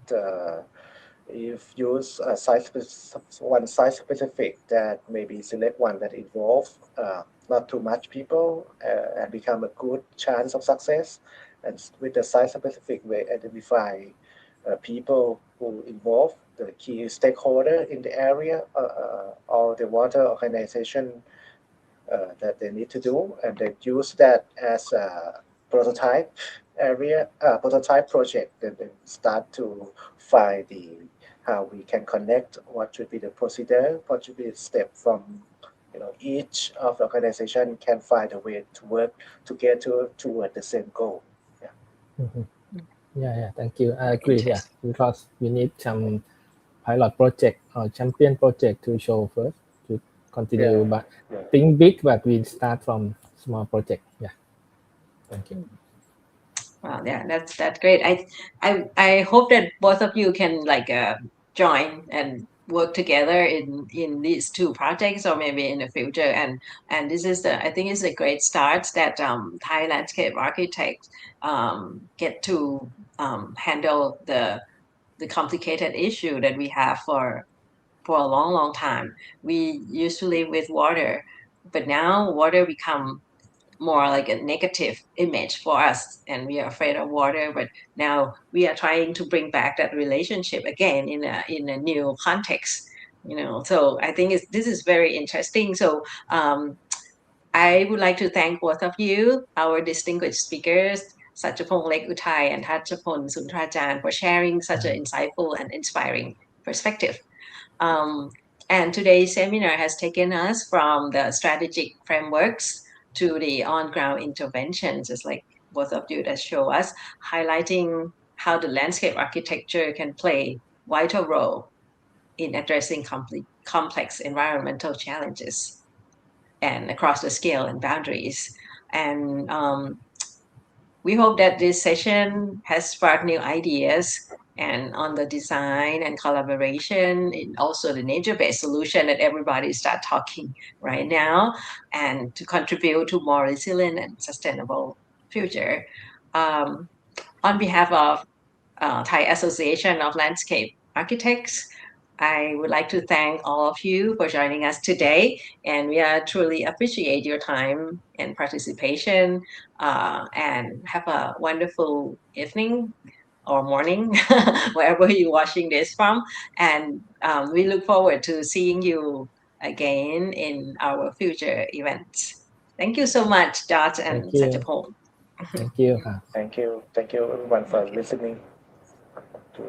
if use a one site specific, that maybe select one that involve not too much people and become a good chance of success. And with the site specific, we identify people who involve the key stakeholder in the area or the water organization that they need to do, and then use that as a prototype prototype project. Then they start to find the how we can connect, what should be the procedure, what should be the step from, each of the organization can find a way to work together toward the same goal. Yeah. Mhm. Yeah. Thank you. I agree. Yeah, Interesting. because we need some pilot project or champion project to show first to Yeah. continue, but Yeah. think big. But we start from small project. Yeah. Thank you. Wow, yeah, that's great. I hope that both of you can like join and work together in these two projects or maybe in the future. And this is the I think it's a great start that Thai landscape architects get to handle the complicated issue that we have for a long time. We used to live with water, but now water become more like a negative image for us, and we are afraid of water. But now we are trying to bring back that relationship again in a new context. So I think this is very interesting. So I would like to thank both of you, our distinguished speakers, Sajjapongs Lekuthai and Touchapon Suntrajarn, for sharing such an insightful and inspiring perspective. Um, and today's seminar has taken us from the strategic frameworks to the on-ground interventions, just like both of you that show us, highlighting how the landscape architecture can play vital role in addressing complex environmental challenges and across the scale and boundaries. And we hope that this session has sparked new ideas and on the design and collaboration and also the nature-based solution that everybody start talking right now, and to contribute to more resilient and sustainable future. Um, on behalf of Thai Association of Landscape Architects, I would like to thank all of you for joining us today, and we truly appreciate your time and participation. And have a wonderful evening or morning, wherever you're watching this from. And we look forward to seeing you again in our future events. Thank you so much, Dot Thank and you. Sajjapong. Thank you ค่ะ Thank you everyone for listening to